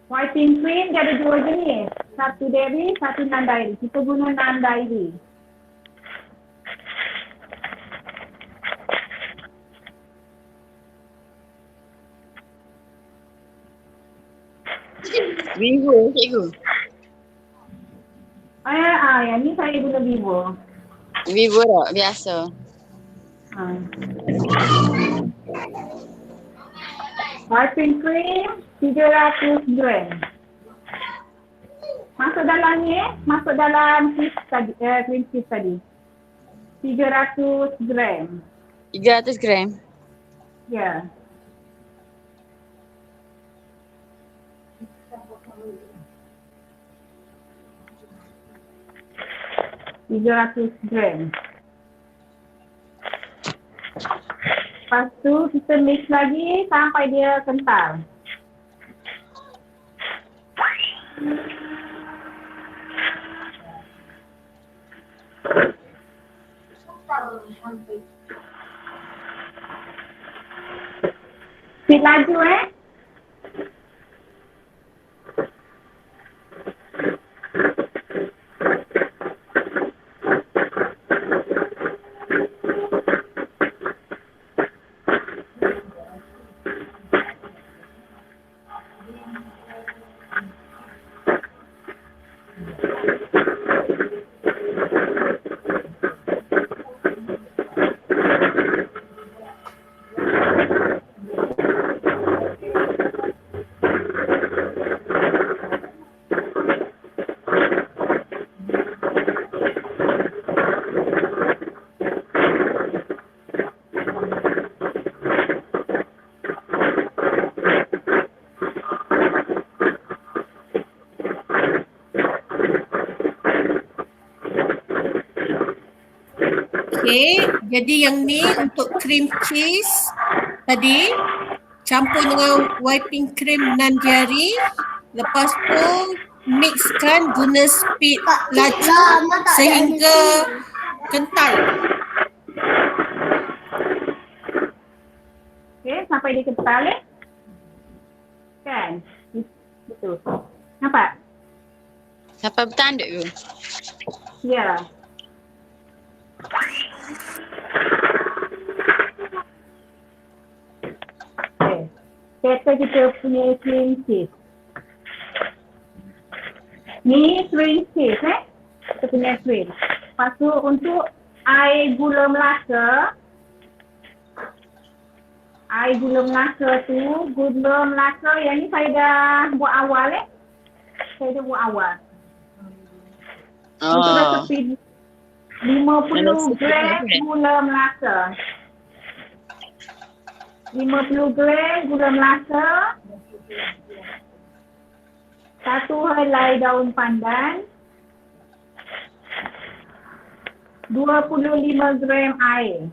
Whipping cream dia ada dua jenis. satu dairy, satu non-dairy. Kita guna non-dairy. Vivo, cikgu. Yang ni saya guna Vivo. Vivo tak? Biasa. Whipping cream 300 gram. Masuk dalam ni masuk dalam cheese tadi, cream cheese tadi. 300 gram. 300 gram. Ya. Yeah. 300 gram. Lepas tu kita mix lagi sampai dia kental. Speed laju Okay, jadi yang ni untuk cream cheese tadi campur dengan whipping cream non-dairy. Lepas tu mixkan guna speed laju sehingga kental. Okay, sampai dia kental kan? Betul. Nampak? Sampai bertanduk ke? Ya. Okay. Kata kita punya cream cheese. Ni cream cheese kita punya cream. Lepas tu untuk air gula Melaka. Air gula Melaka tu, gula Melaka yang ni saya dah buat awal Saya dah buat awal. Untuk resepi 50 gram gula Melaka. 50 gram gula Melaka. 1 helai daun pandan. 25 gram air.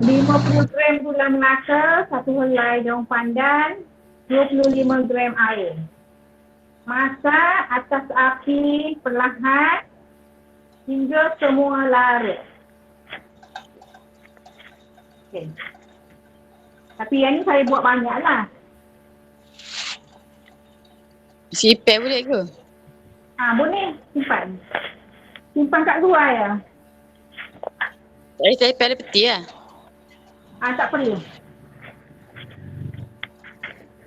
50 gram gula Melaka, 1 helai daun pandan, 25 gram air. Masak atas api perlahan hingga semua larut. Okay. Tapi yang ni saya buat banyak lah. Sipet boleh ke? Boleh simpan. Simpan kat luar ya. Saya sipet ada peti lah. Tak perlu.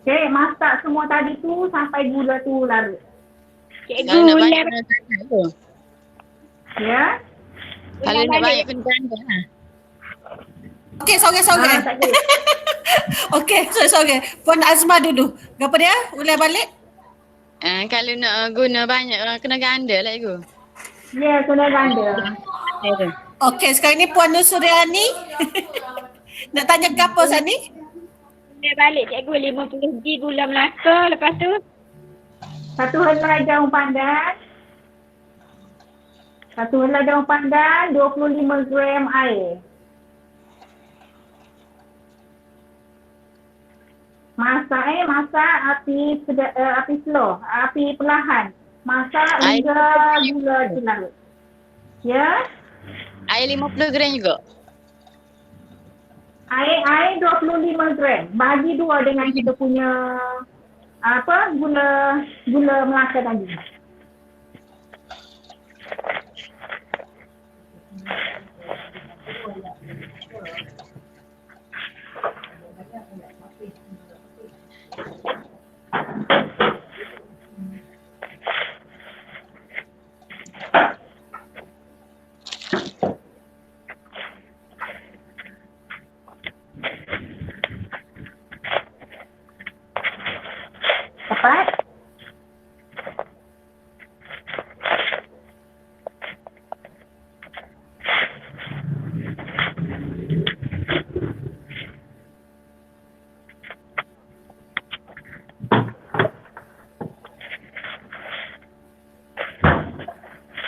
Okay, masak semua tadi tu sampai gula tu larut. Kalau nak banyak kena tanda tu. Ya. Kalau nak banyak kena tanda lah. Okay, sorry. Tak boleh. Okay, sorry. Puan Azma dulu. Apa dia? Ulang balik? Kalau nak guna banyak kena ganda lah cikgu. Ya, kena ganda. Okay, sekarang ni Puan Nur Suryani. Nak tanya ke apa saat ni? Dia balik cikgu 50 g gula Melaka, lepas tu 1 helai daun pandan. 1 helai daun pandan, 25 gram air. Masak api slow, api perlahan. Masak hingga gula tu larut. Ya? Air 50 gram juga. Air 25 gram. Bagi 2 dengan kita punya gula Melaka tadi. Dapat?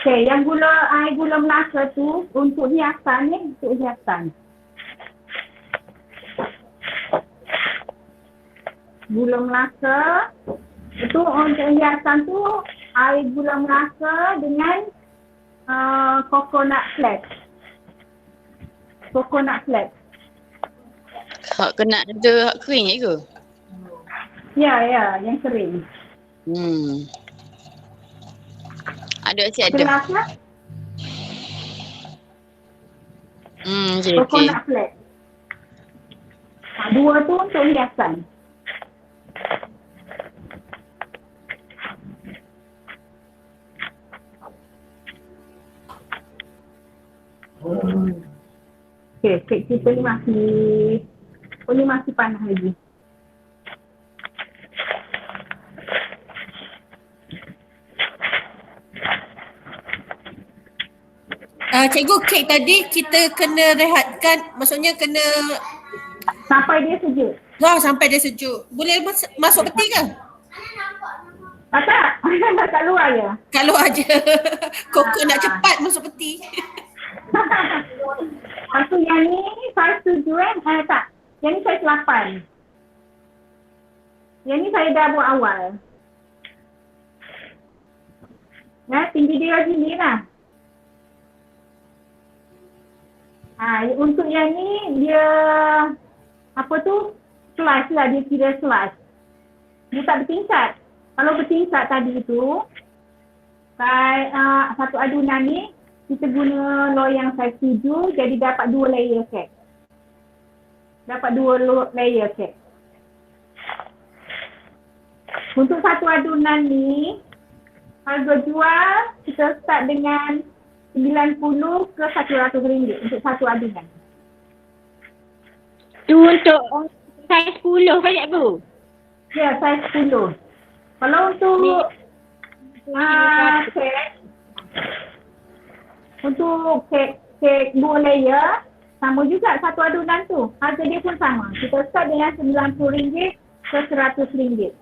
Okey, yang air gula Melaka tu untuk hiasan ni, untuk hiasan. Gula Melaka itu untuk hiasan tu air gula Melaka dengan coconut flakes. Coconut flakes. Hak kena ada hak kering ke? Ya, yang kering. Ada ada. Gelas lah. Okey. Coconut flakes. Dua tu untuk hiasan. Okey, kek kita ni masih panas lagi. Cikgu, kek tadi kita kena rehatkan, maksudnya kena Sampai dia sejuk. sampai dia sejuk. Boleh masuk peti ke? Tak. Tak luar je. Kalau aja Koko nak cepat masuk peti. Lepas tu yang ni saiz 7 tak. Yang ni saiz 8. Yang ni saya dah buat awal. Ya, tinggi dia gini lah. Untuk yang ni dia slice lah, dia kira slice. Dia tak bertingkat. Kalau bertingkat tadi tu, satu adunan ni kita guna loyang saiz 7, jadi dapat 2 layer kek. Dapat 2 layer kek. Untuk satu adunan ni, harga jual kita start dengan 90 ke 100 ringgit untuk satu adunan. Tu untuk saiz 10 kan cikgu? Ya, saiz 10. Kalau untuk kek 2 layer, sama juga satu adunan tu. Harga dia pun sama. Kita start dengan RM90 ke RM100.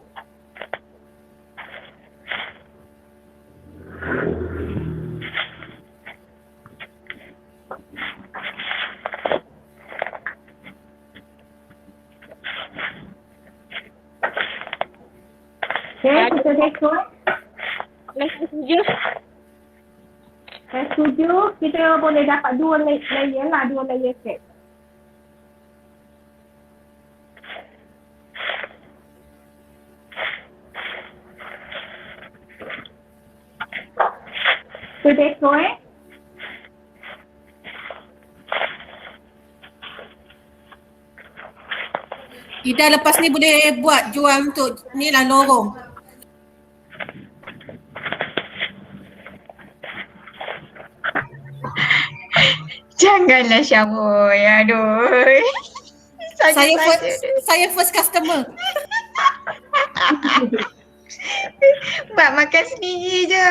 Okay, kita rekod. Saya setuju, kita boleh dapat 2 layer lah, 2 layer kek. Kita rekod. Ida lepas ni boleh buat jual untuk ni lah lorong. Janganlah Syaboy. Aduh. Saya first customer. Buat makan sendiri je.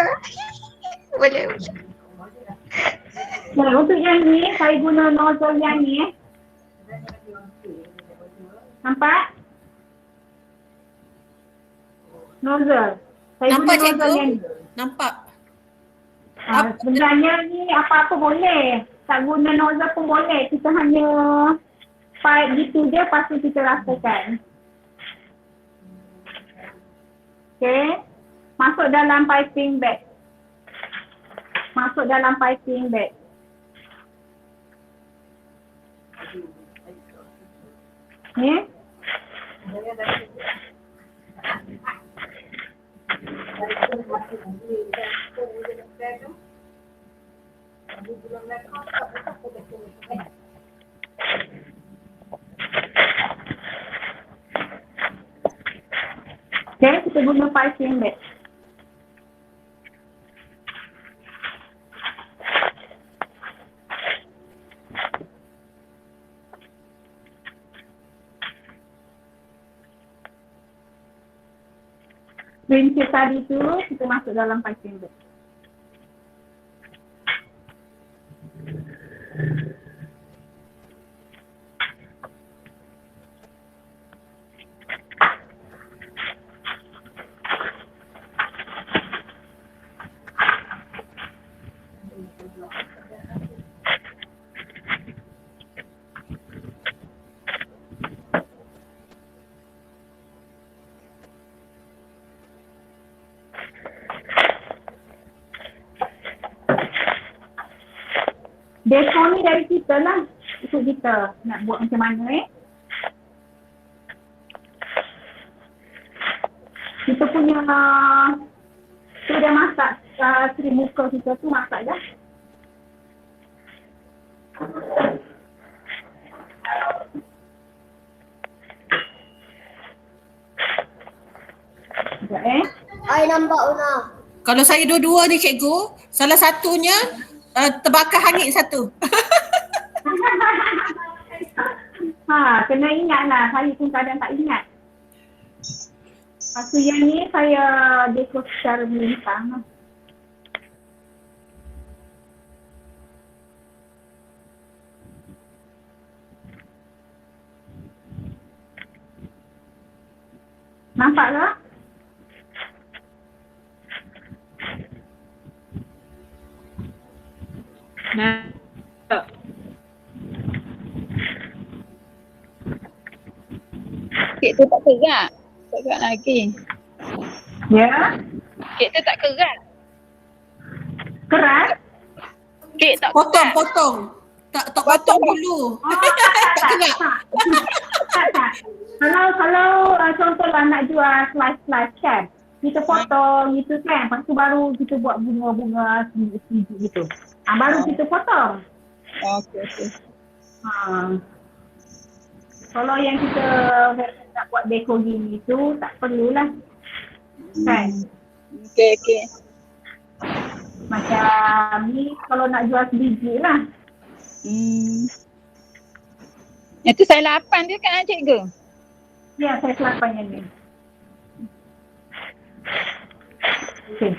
Boleh. Nah, untuk yang ni, saya guna nozzle yang ni. Nampak? Nozzle. Saya Nampak guna nozzle yang cikgu? ni. Nampak. Sebenarnya ni apa-apa boleh. Tak guna nozzle pun boleh. Kita hanya pipe gitu je, lepas tu kita rasakan. Okay. Masuk dalam piping bag. Ni. Okay, kita guna piping bag. Prinsip tadi tu kita masuk dalam piping bag. Deco ni dari kita lah. Ikut kita nak buat macam mana Kita punya tu dah masak seri muka kita tu masak dah. Sekejap I nampak Una. Kalau saya dua-dua ni cikgu, salah satunya terbakar hangit satu. Kena ingat lah. Saya pun kadang tak ingat. Lepas tu yang ni saya dekor secara melintang lah. Nampak tak? Nah. Kek tu tak kerat. Tak kerat lagi. Ya? Kek tu tak kerat. Kerat? Kek tak kerat. Potong-potong. Tak potong dulu. Tak kena. Tak. Kalau contohlah nak jual slice kan, kita potong gitu kan, lepas tu baru kita buat bunga-bunga sedikit gitu. Baru kita potong. Okey. Kalau yang kita nak buat dekor gini tu tak perlulah. Kan? Okey. Macam ni kalau nak jual sebiji lah. Itu saya 8 je kan cikgu? Ya, saya 8 yang ni. Okay.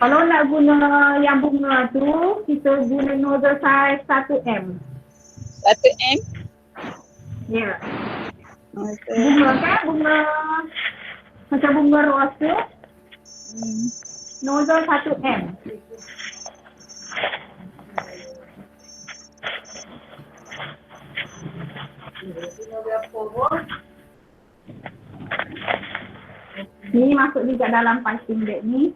Kalau nak guna yang bunga tu, kita guna nozzle size 1M. 1M? Ya. Okay. Bunga kan? Bunga macam bunga ros tu. Nozzle 1M. Ni masuk juga dalam piping bag ni.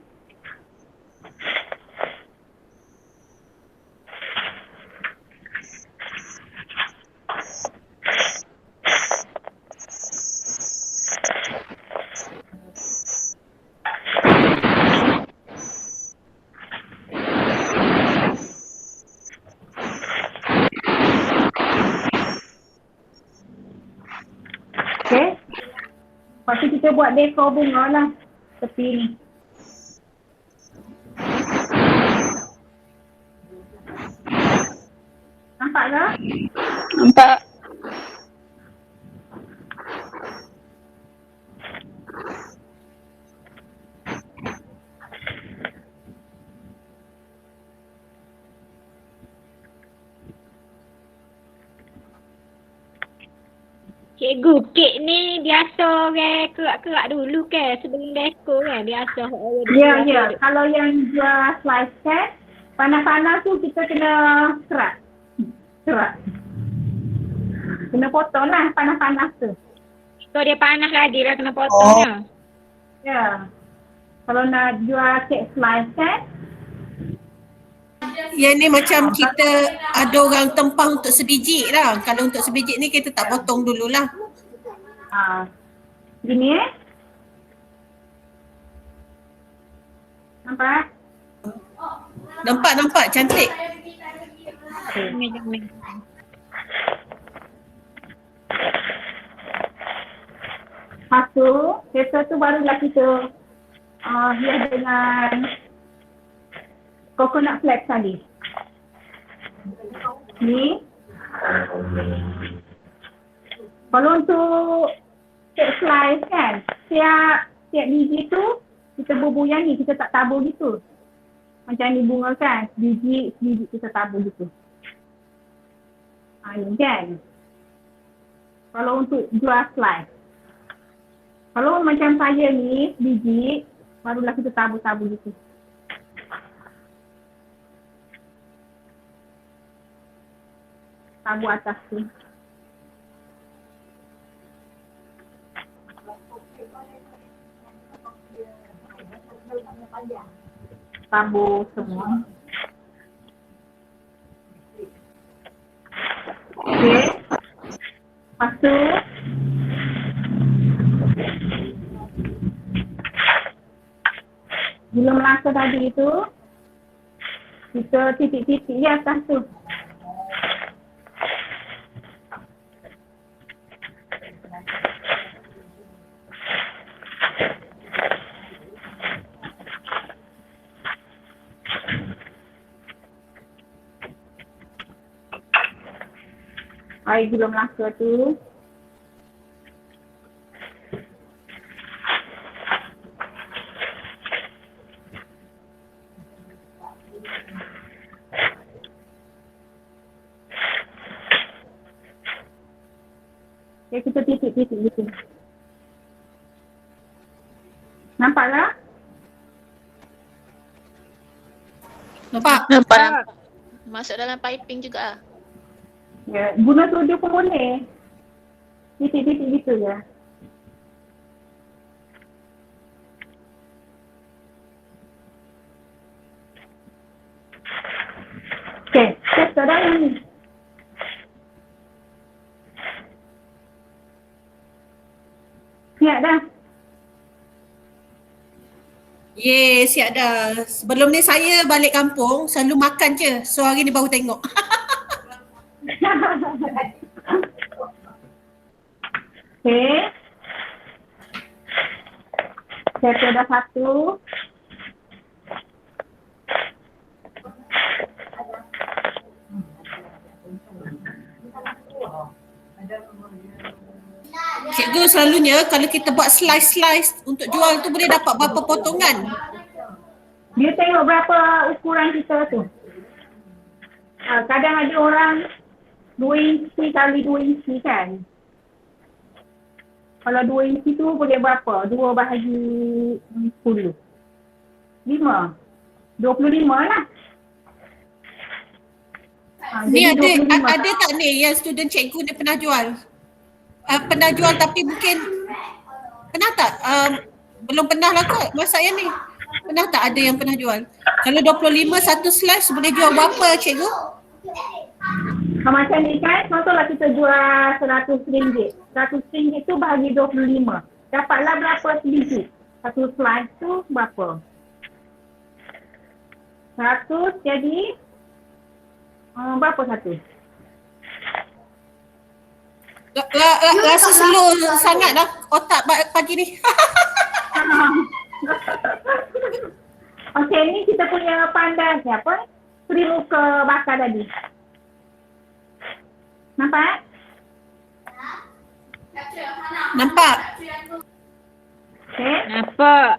Okay. Lepas tu kita buat dekor bunga lah. Tepi ni. Nampak tak? Nampak. Cikgu, kek ni biasa orang kerak-kerak dulu ke sebelum dekor kan? Biasa Ya. Kalau yang jual slice kan, panas-panas tu kita kena kerak. Kena potong lah panas-panas tu. So dia panas lagi lah kena potongnya. Ya. Kalau nak jual kek slice kan, Yang ni macam kita ada orang tempang untuk sebiji lah. Kalau untuk sebiji ni kita tak potong dululah. gini Nampak? Nampak cantik. Jom. Lepas tu, kereta tu barulah kita hias dengan coconut flakes tadi. Ni. Kalau untuk cake slice kan, tiap biji tu kita bubur yang ni, kita tak tabur gitu. Macam ni bunga kan, biji kita tabur gitu. Ni kan. Kalau untuk jual slice. Kalau macam saya ni, biji, barulah kita tabur-tabur gitu. Tabur atas tu. Tabur semua. Okey. Lepas tu, gula melaka tadi tu, kita titik-titik di atas tu. Air gula melaka tu. Okay, kita titik-titik gitu. Nampak tak? Nampak? Nampak. Masuk dalam piping juga ah. Ya, guna sudu pun boleh. Titik-titik gitu je. Okay, test dah yang ni. Siap dah. Siap dah. Sebelum ni saya balik kampung selalu makan je. So hari ni baru tengok. Okay. Saya dah satu. Cikgu selalunya kalau kita buat slice-slice untuk jual tu boleh dapat berapa potongan? Dia tengok berapa ukuran kita tu. Kadang ada orang 2 inci kali 2 inci kan. Kalau 2 inci tu boleh berapa? 2 bahagi 10. 5. 25 lah. Ni Jadi ada tak ni yang student cikgu ni pernah jual? Pernah jual tapi mungkin pernah tak? Belum pernah lah kot masa yang ni. Pernah tak ada yang pernah jual? Kalau 25 satu slice boleh jual berapa cikgu? Macam ni kan, contohlah kita jual RM100. RM100 tu bahagi 25. Dapatlah berapa biji? Satu slice tu berapa? 100 jadi berapa satu? Rasa slow sangat dah otak pagi ni. Okey, ni kita punya pandan apa? Peri muka bakar tadi. Nampak? Nampak? Okey. Nampak.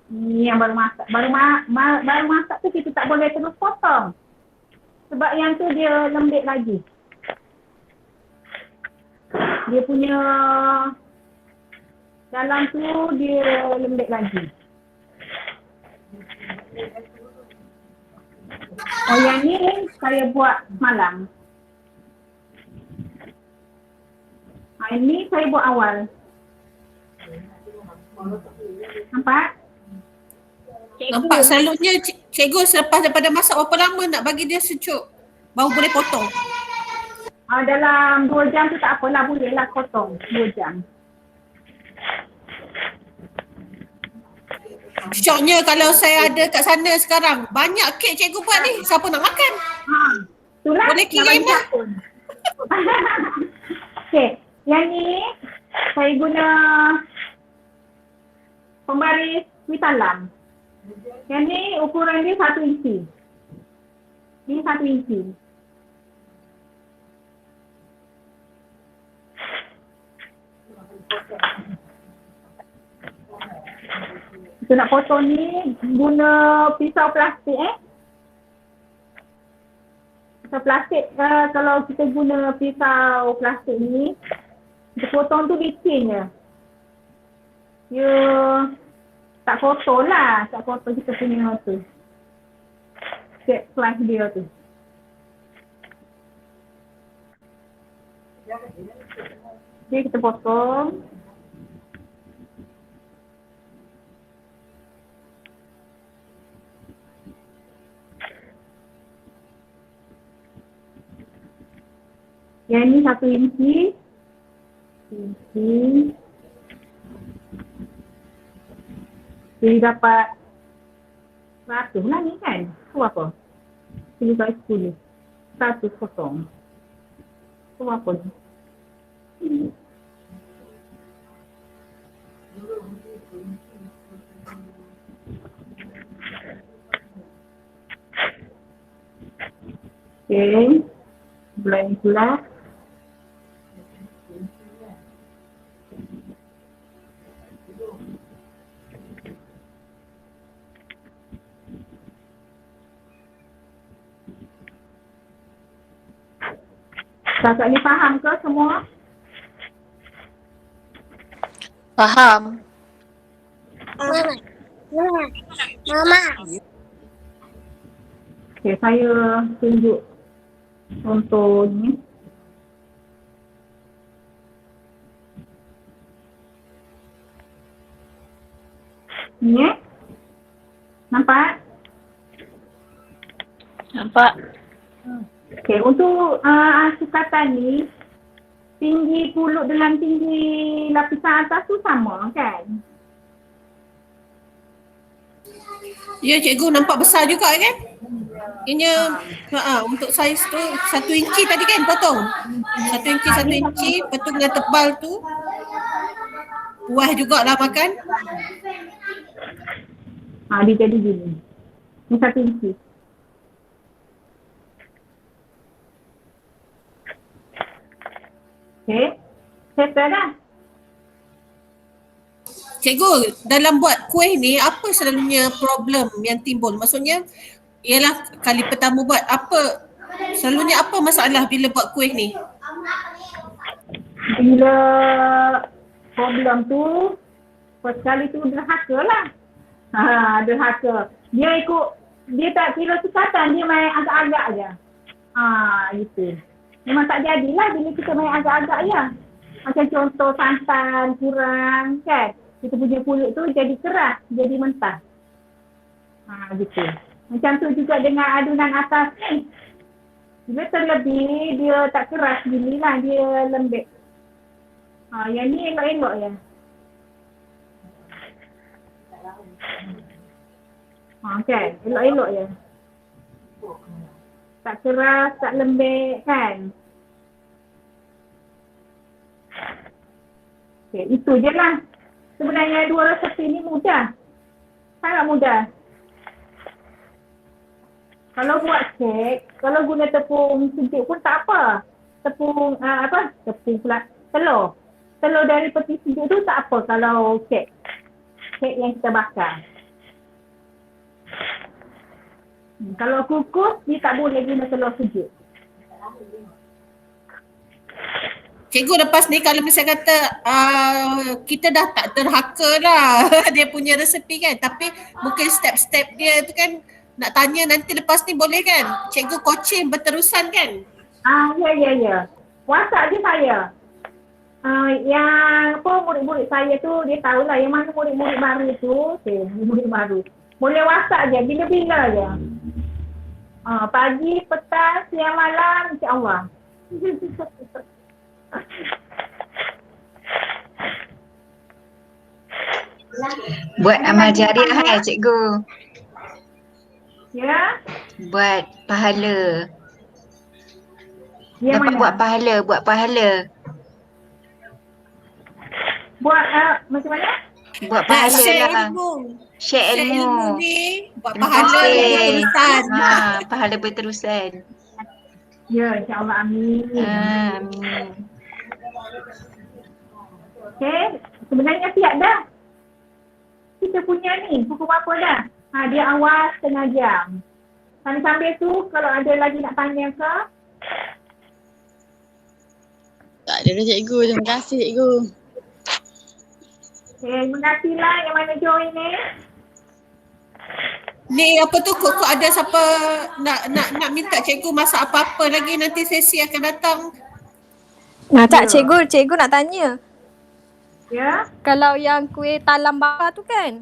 Ni yang baru masak. Baru masak tu kita tak boleh terus potong. Sebab yang tu dia lembik lagi. Dia punya dalam tu dia lembik lagi. Oh yang ni saya buat semalam. Ini saya buat awal. Nampak? Nampak selalunya cikgu selepas daripada masak berapa lama nak bagi dia sejuk? Baru boleh potong. Dalam 2 jam tu tak apalah, bolehlah potong 2 jam. Syoknya kalau saya ada kat sana sekarang, banyak kek cikgu buat ni. Siapa nak makan? Itulah. Boleh nak kirim bagi lah. pun. Okey, yang ni saya guna pembaris kuih talam. Yang ni ukuran dia 1 inci. Ini 1 inci. Kita nak potong ni guna pisau plastik Pisau plastik, kalau kita guna pisau plastik ni, kita potong tu licin je. Dia tak kotor lah, tak kotor kita punya tu. Set slice dia tu. Jadi kita potong. Yang ni 1 inci. Jadi dapat 100 lah ni kan? Tu apa? 10 kali 10. 100 potong. Tu apa ni? Okay. Blend pula. Kakak ni faham ke semua? Faham. Mama. Okay, saya tunjuk contoh ni. Ni nampak? Nampak? Okay, untuk sukatan ni, tinggi pulut dengan tinggi lapisan atas tu sama kan? Ya cikgu, nampak besar juga kan? Ianya untuk saiz tu 1 inci tadi kan potong. 1 inci, lepas tu dengan tebal tu. Puas jugalah makan. Dia jadi gini. Ni 1 inci. Okay, settle dah. Cikgu, dalam buat kuih ni apa selalunya problem yang timbul? Maksudnya ialah kali pertama buat, selalunya apa masalah bila buat kuih ni? Bila problem tu, first kali tu derhaka lah. Derhaka. Dia tak kira sukatan, dia main agak-agak je. Gitu. Memang tak jadilah bila kita main agak-agak je. Macam contoh santan kurang kan. Kita punya pulut tu jadi keras, jadi mentah. Gitu. Macam tu juga dengan adunan atas ni. Bila terlebih, dia tak keras gini lah, dia lembek. Yang ni elok-elok je. Kan, elok-elok je. Tak keras, tak lembek kan. Okay, itu je lah. Sebenarnya 2 resepi ni mudah. Sangat mudah. Kalau buat kek, kalau guna tepung sejuk pun tak apa. Tepung pula. Telur. Telur dari peti sejuk tu tak apa kalau kek. Kek yang kita bakar. Kalau kukus, dia tak boleh guna telur sejuk. Cikgu, lepas ni kalau misalnya kata kita dah tak terhaka lah dia punya resepi kan, tapi mungkin step-step dia tu kan nak tanya nanti lepas ni boleh kan? Cikgu coaching berterusan kan? Ya. WhatsApp je saya. Yang murid-murid saya tu dia tahulah yang mana murid-murid baru tu. Murid baru. Boleh WhatsApp je, bila-bila je. Pagi, petang, siang, malam, insya-Allah. Buat amal jariah cikgu. Ya? Buat pahala. Yang Dapat mana? buat pahala. Buat macam mana? Buat Nak pahala share lah. ilmu. Share Share ilmu ilmu. ni buat Terima pahala kasih. berterusan. Pahala berterusan. Ya, insyaAllah. Amin. Amin. Okay. Sebenarnya siap dah. Kita punya ni, buku apa dah? Dia awal setengah jam. Sambil tu, kalau ada lagi nak tanya ke? Tak ada dah cikgu. Terima kasih cikgu. Okay, terima kasih lah yang mana join ni. Ni apa tu kok ada siapa nak minta cikgu masak apa-apa lagi nanti sesi akan datang. Tak, cikgu nak tanya. Ya? Kalau yang kuih talam bakar tu kan,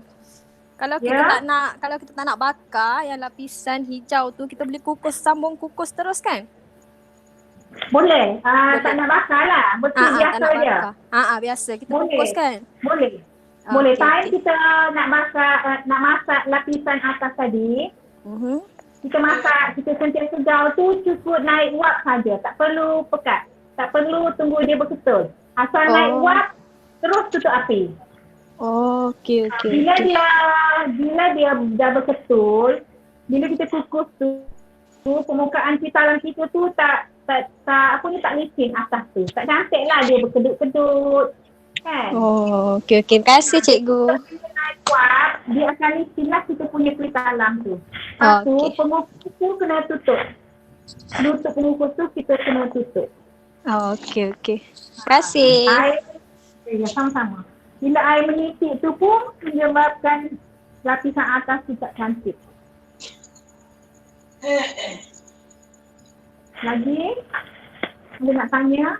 kalau kita Ya. tak nak bakar yang lapisan hijau tu, kita boleh sambung kukus terus kan? Boleh. Tak nak bakar lah. Betul tak biasa nak je. bakar. Biasa kita Boleh. kukus kan? Boleh. Boleh. Okey, Time okey. kita nak masak lapisan atas tadi, kita masak, kita sentil-sentil tu cukup naik wap saja. Tak perlu pekat. Tak perlu tunggu dia berketul. Asal naik wap, terus tutup api. Okey. Bila dia dah berketul, bila kita kukus tu permukaan dalam kita tu tak licin atas tu. Tak cantik lah dia berkedut-kedut. Kan? Okey. Terima kasih cikgu. Bila naik wap, dia akan licin lah kita punya kuih talam tu. Lepas tu, Okey. pengukus tu kena tutup. Lutut pengukus tu kita kena tutup. Okey. Terima kasih. Air, ya, sama-sama. Bila air menitik tu pun menyebabkan lapisan atas tu tak cantik. Lagi? Ada nak tanya?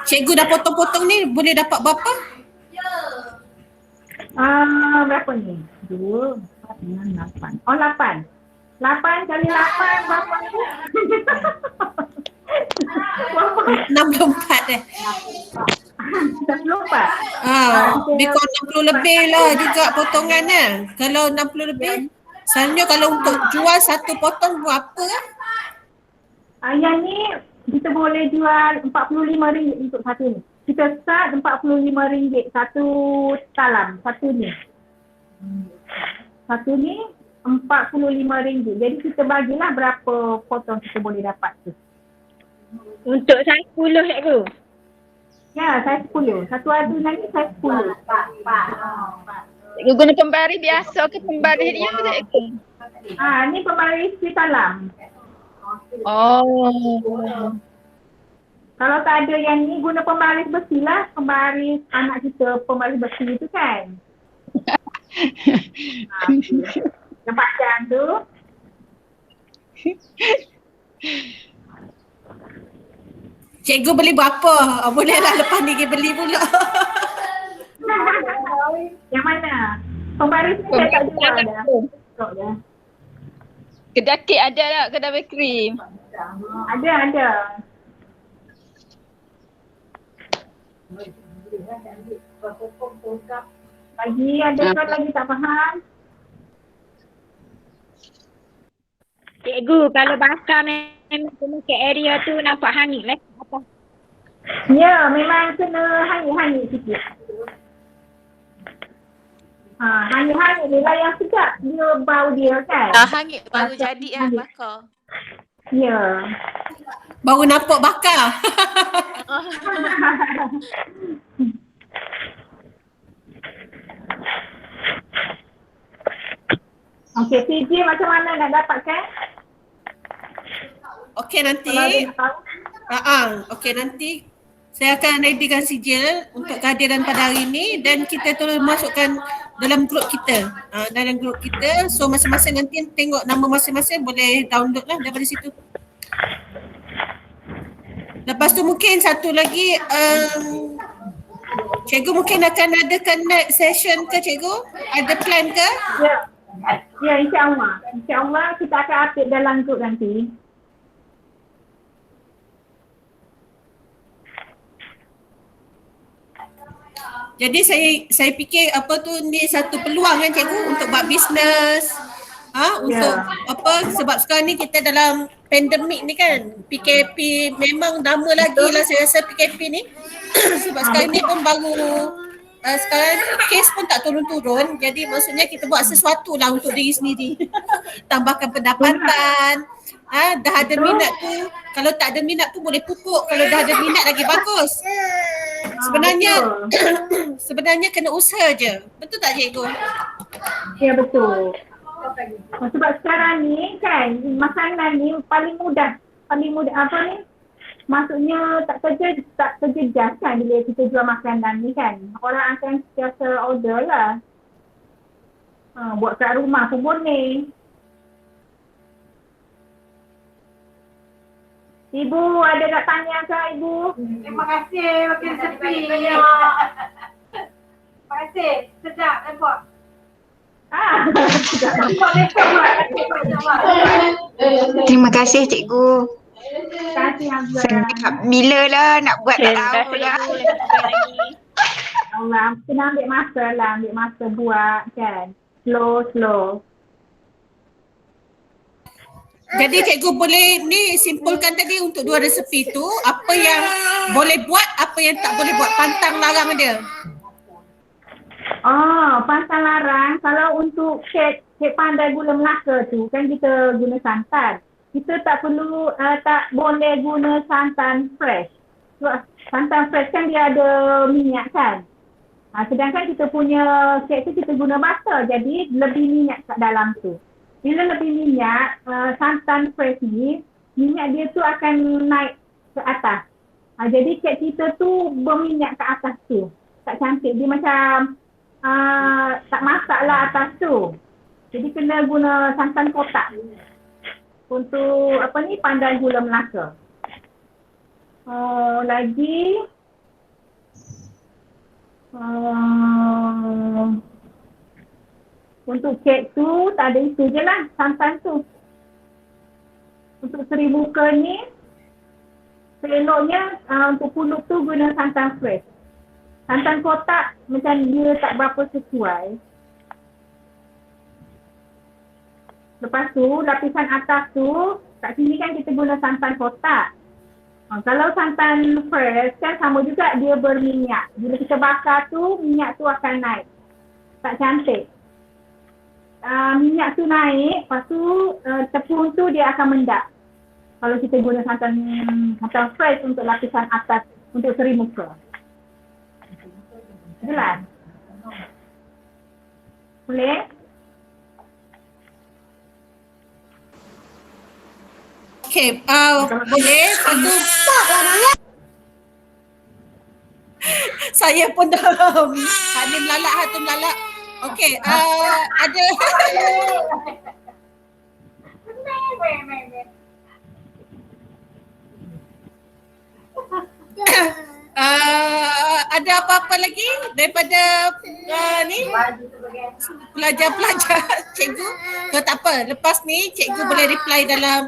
Cikgu dah potong-potong ni boleh dapat berapa? Berapa ni? 2, 4, 6, 8. 8. 8 kali 8 berapa ni? Berapa? 64 Tak lupa. Lebih kurang 60 lebih lah juga potongannya. Kalau 60 lebih, sebenarnya kalau untuk jual satu potong berapa kan? Yang ni kita boleh jual RM45 untuk satu ni. Kita start RM45 satu talam, satu ni. Satu ni RM45. Jadi kita bagilah berapa potong kita boleh dapat tu. Untuk saya 10 cikgu. Ya, saya 10. Satu adunan ni saya 10. Cikgu guna pembaris biasa ke pembaris dia ke cikgu? Ni pembaris kuih talam. Kalau tak ada yang ni, guna pembaris besi lah. Pembaris anak kita, pembaris besi tu kan. Yang panjang tu. Cikgu beli berapa? Bolehlah lepas ni pergi beli pula. Yang mana? Pembaris ni saya tak jual dah. Stok dah. Kedai kek ada tak? Kedai bakery? Ada. Lagi ada kan lagi tak faham? Cikgu, kalau bakar memang kena ke area tu nampak hangit lah. Ya, memang kena hangit-hangit sikit. Hangit-hangit ni lah yang sedap dia bau dia kan. Hangit baru jadi bakar. Ya. Baru nampak bakar. Okey, PJ macam mana nak dapatkan? Okey nanti. Kalau ada nak tahu. Okey nanti saya akan readykan sijil untuk kehadiran pada hari ini dan kita terus masukkan dalam grup kita. Dalam grup kita, so masing-masing nanti tengok nama masing-masing boleh download lah daripada situ. Lepas tu mungkin satu lagi cikgu mungkin akan adakan next session ke cikgu? Ada plan ke? Ya. Ya, insyaAllah. InsyaAllah kita akan update dalam grup nanti. Jadi saya fikir apa tu ni satu peluang kan cikgu untuk buat bisnes. Untuk sebab sekarang ni kita dalam pandemik ni kan, PKP memang lama lagi lah saya rasa PKP ni. Sebab sekarang ni pun baru sekarang kes pun tak turun-turun, jadi maksudnya kita buat sesuatu lah untuk diri sendiri. Tambahkan pendapatan. Dah ada minat tu, kalau tak ada minat tu boleh pupuk, kalau dah ada minat lagi bagus. Sebenarnya kena usaha je. Betul tak cikgu? Ya, betul. Sebab sekarang ni kan makanan ni paling mudah apa ni? Maksudnya tak terjejas kan bila kita jual makanan ni kan. Orang akan sentiasa order lah. Buat kat rumah pun boleh. Ibu ada nak tanya ke Ibu? Terima kasih makin sepi. Terima kasih. Sedap nampak. Terima kasih cikgu. Terima kasih Hamzah. Bila lah nak buat tak tahu lah. Allah, kena ambil masa buat kan. Slow. Jadi cikgu boleh ni simpulkan tadi untuk dua resepi tu, apa yang boleh buat, apa yang tak boleh buat, pantang larang dia. Pantang larang kalau untuk kek pandai gula Melaka tu kan kita guna santan. Kita tak boleh guna santan fresh. Sebab santan fresh kan dia ada minyak kan. Sedangkan kita punya kek tu kita guna butter, jadi lebih minyak kat dalam tu. Bila lebih minyak, santan fresh ni, minyak dia tu akan naik ke atas. Jadi kek kita tu berminyak ke atas tu. Tak cantik, dia macam tak masak lah atas tu. Jadi kena guna santan kotak untuk pandan gula Melaka. Lagi untuk kek tu tak ada itu je lah, santan tu. Untuk seri muka ni seloknya untuk pulut tu guna santan fresh. Santan kotak macam dia tak berapa sesuai. Lepas tu lapisan atas tu, kat sini kan kita guna santan kotak. Kalau santan fresh kan sama juga, dia berminyak. Bila kita bakar tu, minyak tu akan naik. Tak cantik. Minyak tu naik, lepas tu tepung tu dia akan mendap. Kalau kita guna santan fresh untuk lapisan atas, untuk seri muka. Jelas? Boleh? Okay, boleh. Saya pun dah hati melalak. Okay, ada ada apa-apa lagi daripada ni pelajar-pelajar cikgu? Kalau tak apa, lepas ni cikgu boleh reply dalam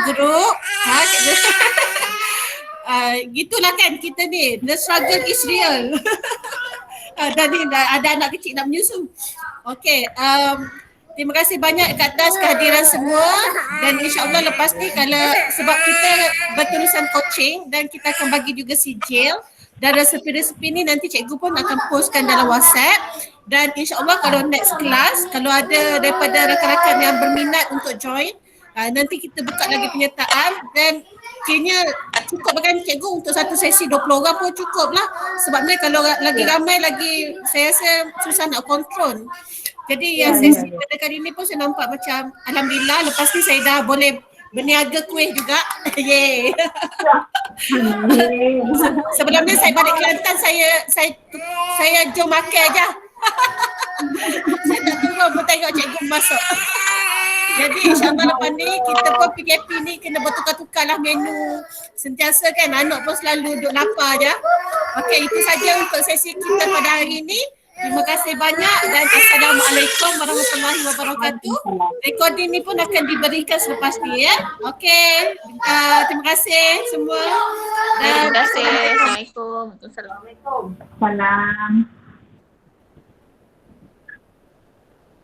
grup. Cikgu. Gitulah kan kita ni, the struggle is real. Dan ni ada anak kecil nak menyusu. Okay, terima kasih banyak kat atas kehadiran semua, dan insyaAllah lepas ni kalau sebab kita berterusan coaching dan kita akan bagi juga sijil dan resepi-resepi ni nanti cikgu pun akan postkan dalam WhatsApp, dan insyaAllah kalau next class kalau ada daripada rakan-rakan yang berminat untuk join, nanti kita buka lagi penyertaan, dan kayaknya cukup kan cikgu untuk satu sesi 20 orang pun cukup lah, sebabnya kalau lagi ramai lagi saya rasa susah nak kontrol. Jadi yang sesi pada kali ni pun saya nampak macam alhamdulillah, lepas ni saya dah boleh berniaga kuih juga. Yeay. Sebelum ni saya balik Kelantan, saya jom makan aja. Saya tak turun pun tengok cikgu masuk. Jadi insyaAllah lepas ni kita pun PKP ni kena bertukar-tukar lah menu. Sentiasa kan anak pun selalu duduk lapar je. Okey, itu saja untuk sesi kita pada hari ni. Terima kasih banyak dan Assalamualaikum warahmatullahi wabarakatuh. Recording ni pun akan diberikan selepas ni ya. Okey. Terima kasih semua. Terima kasih. Assalamualaikum. Salam.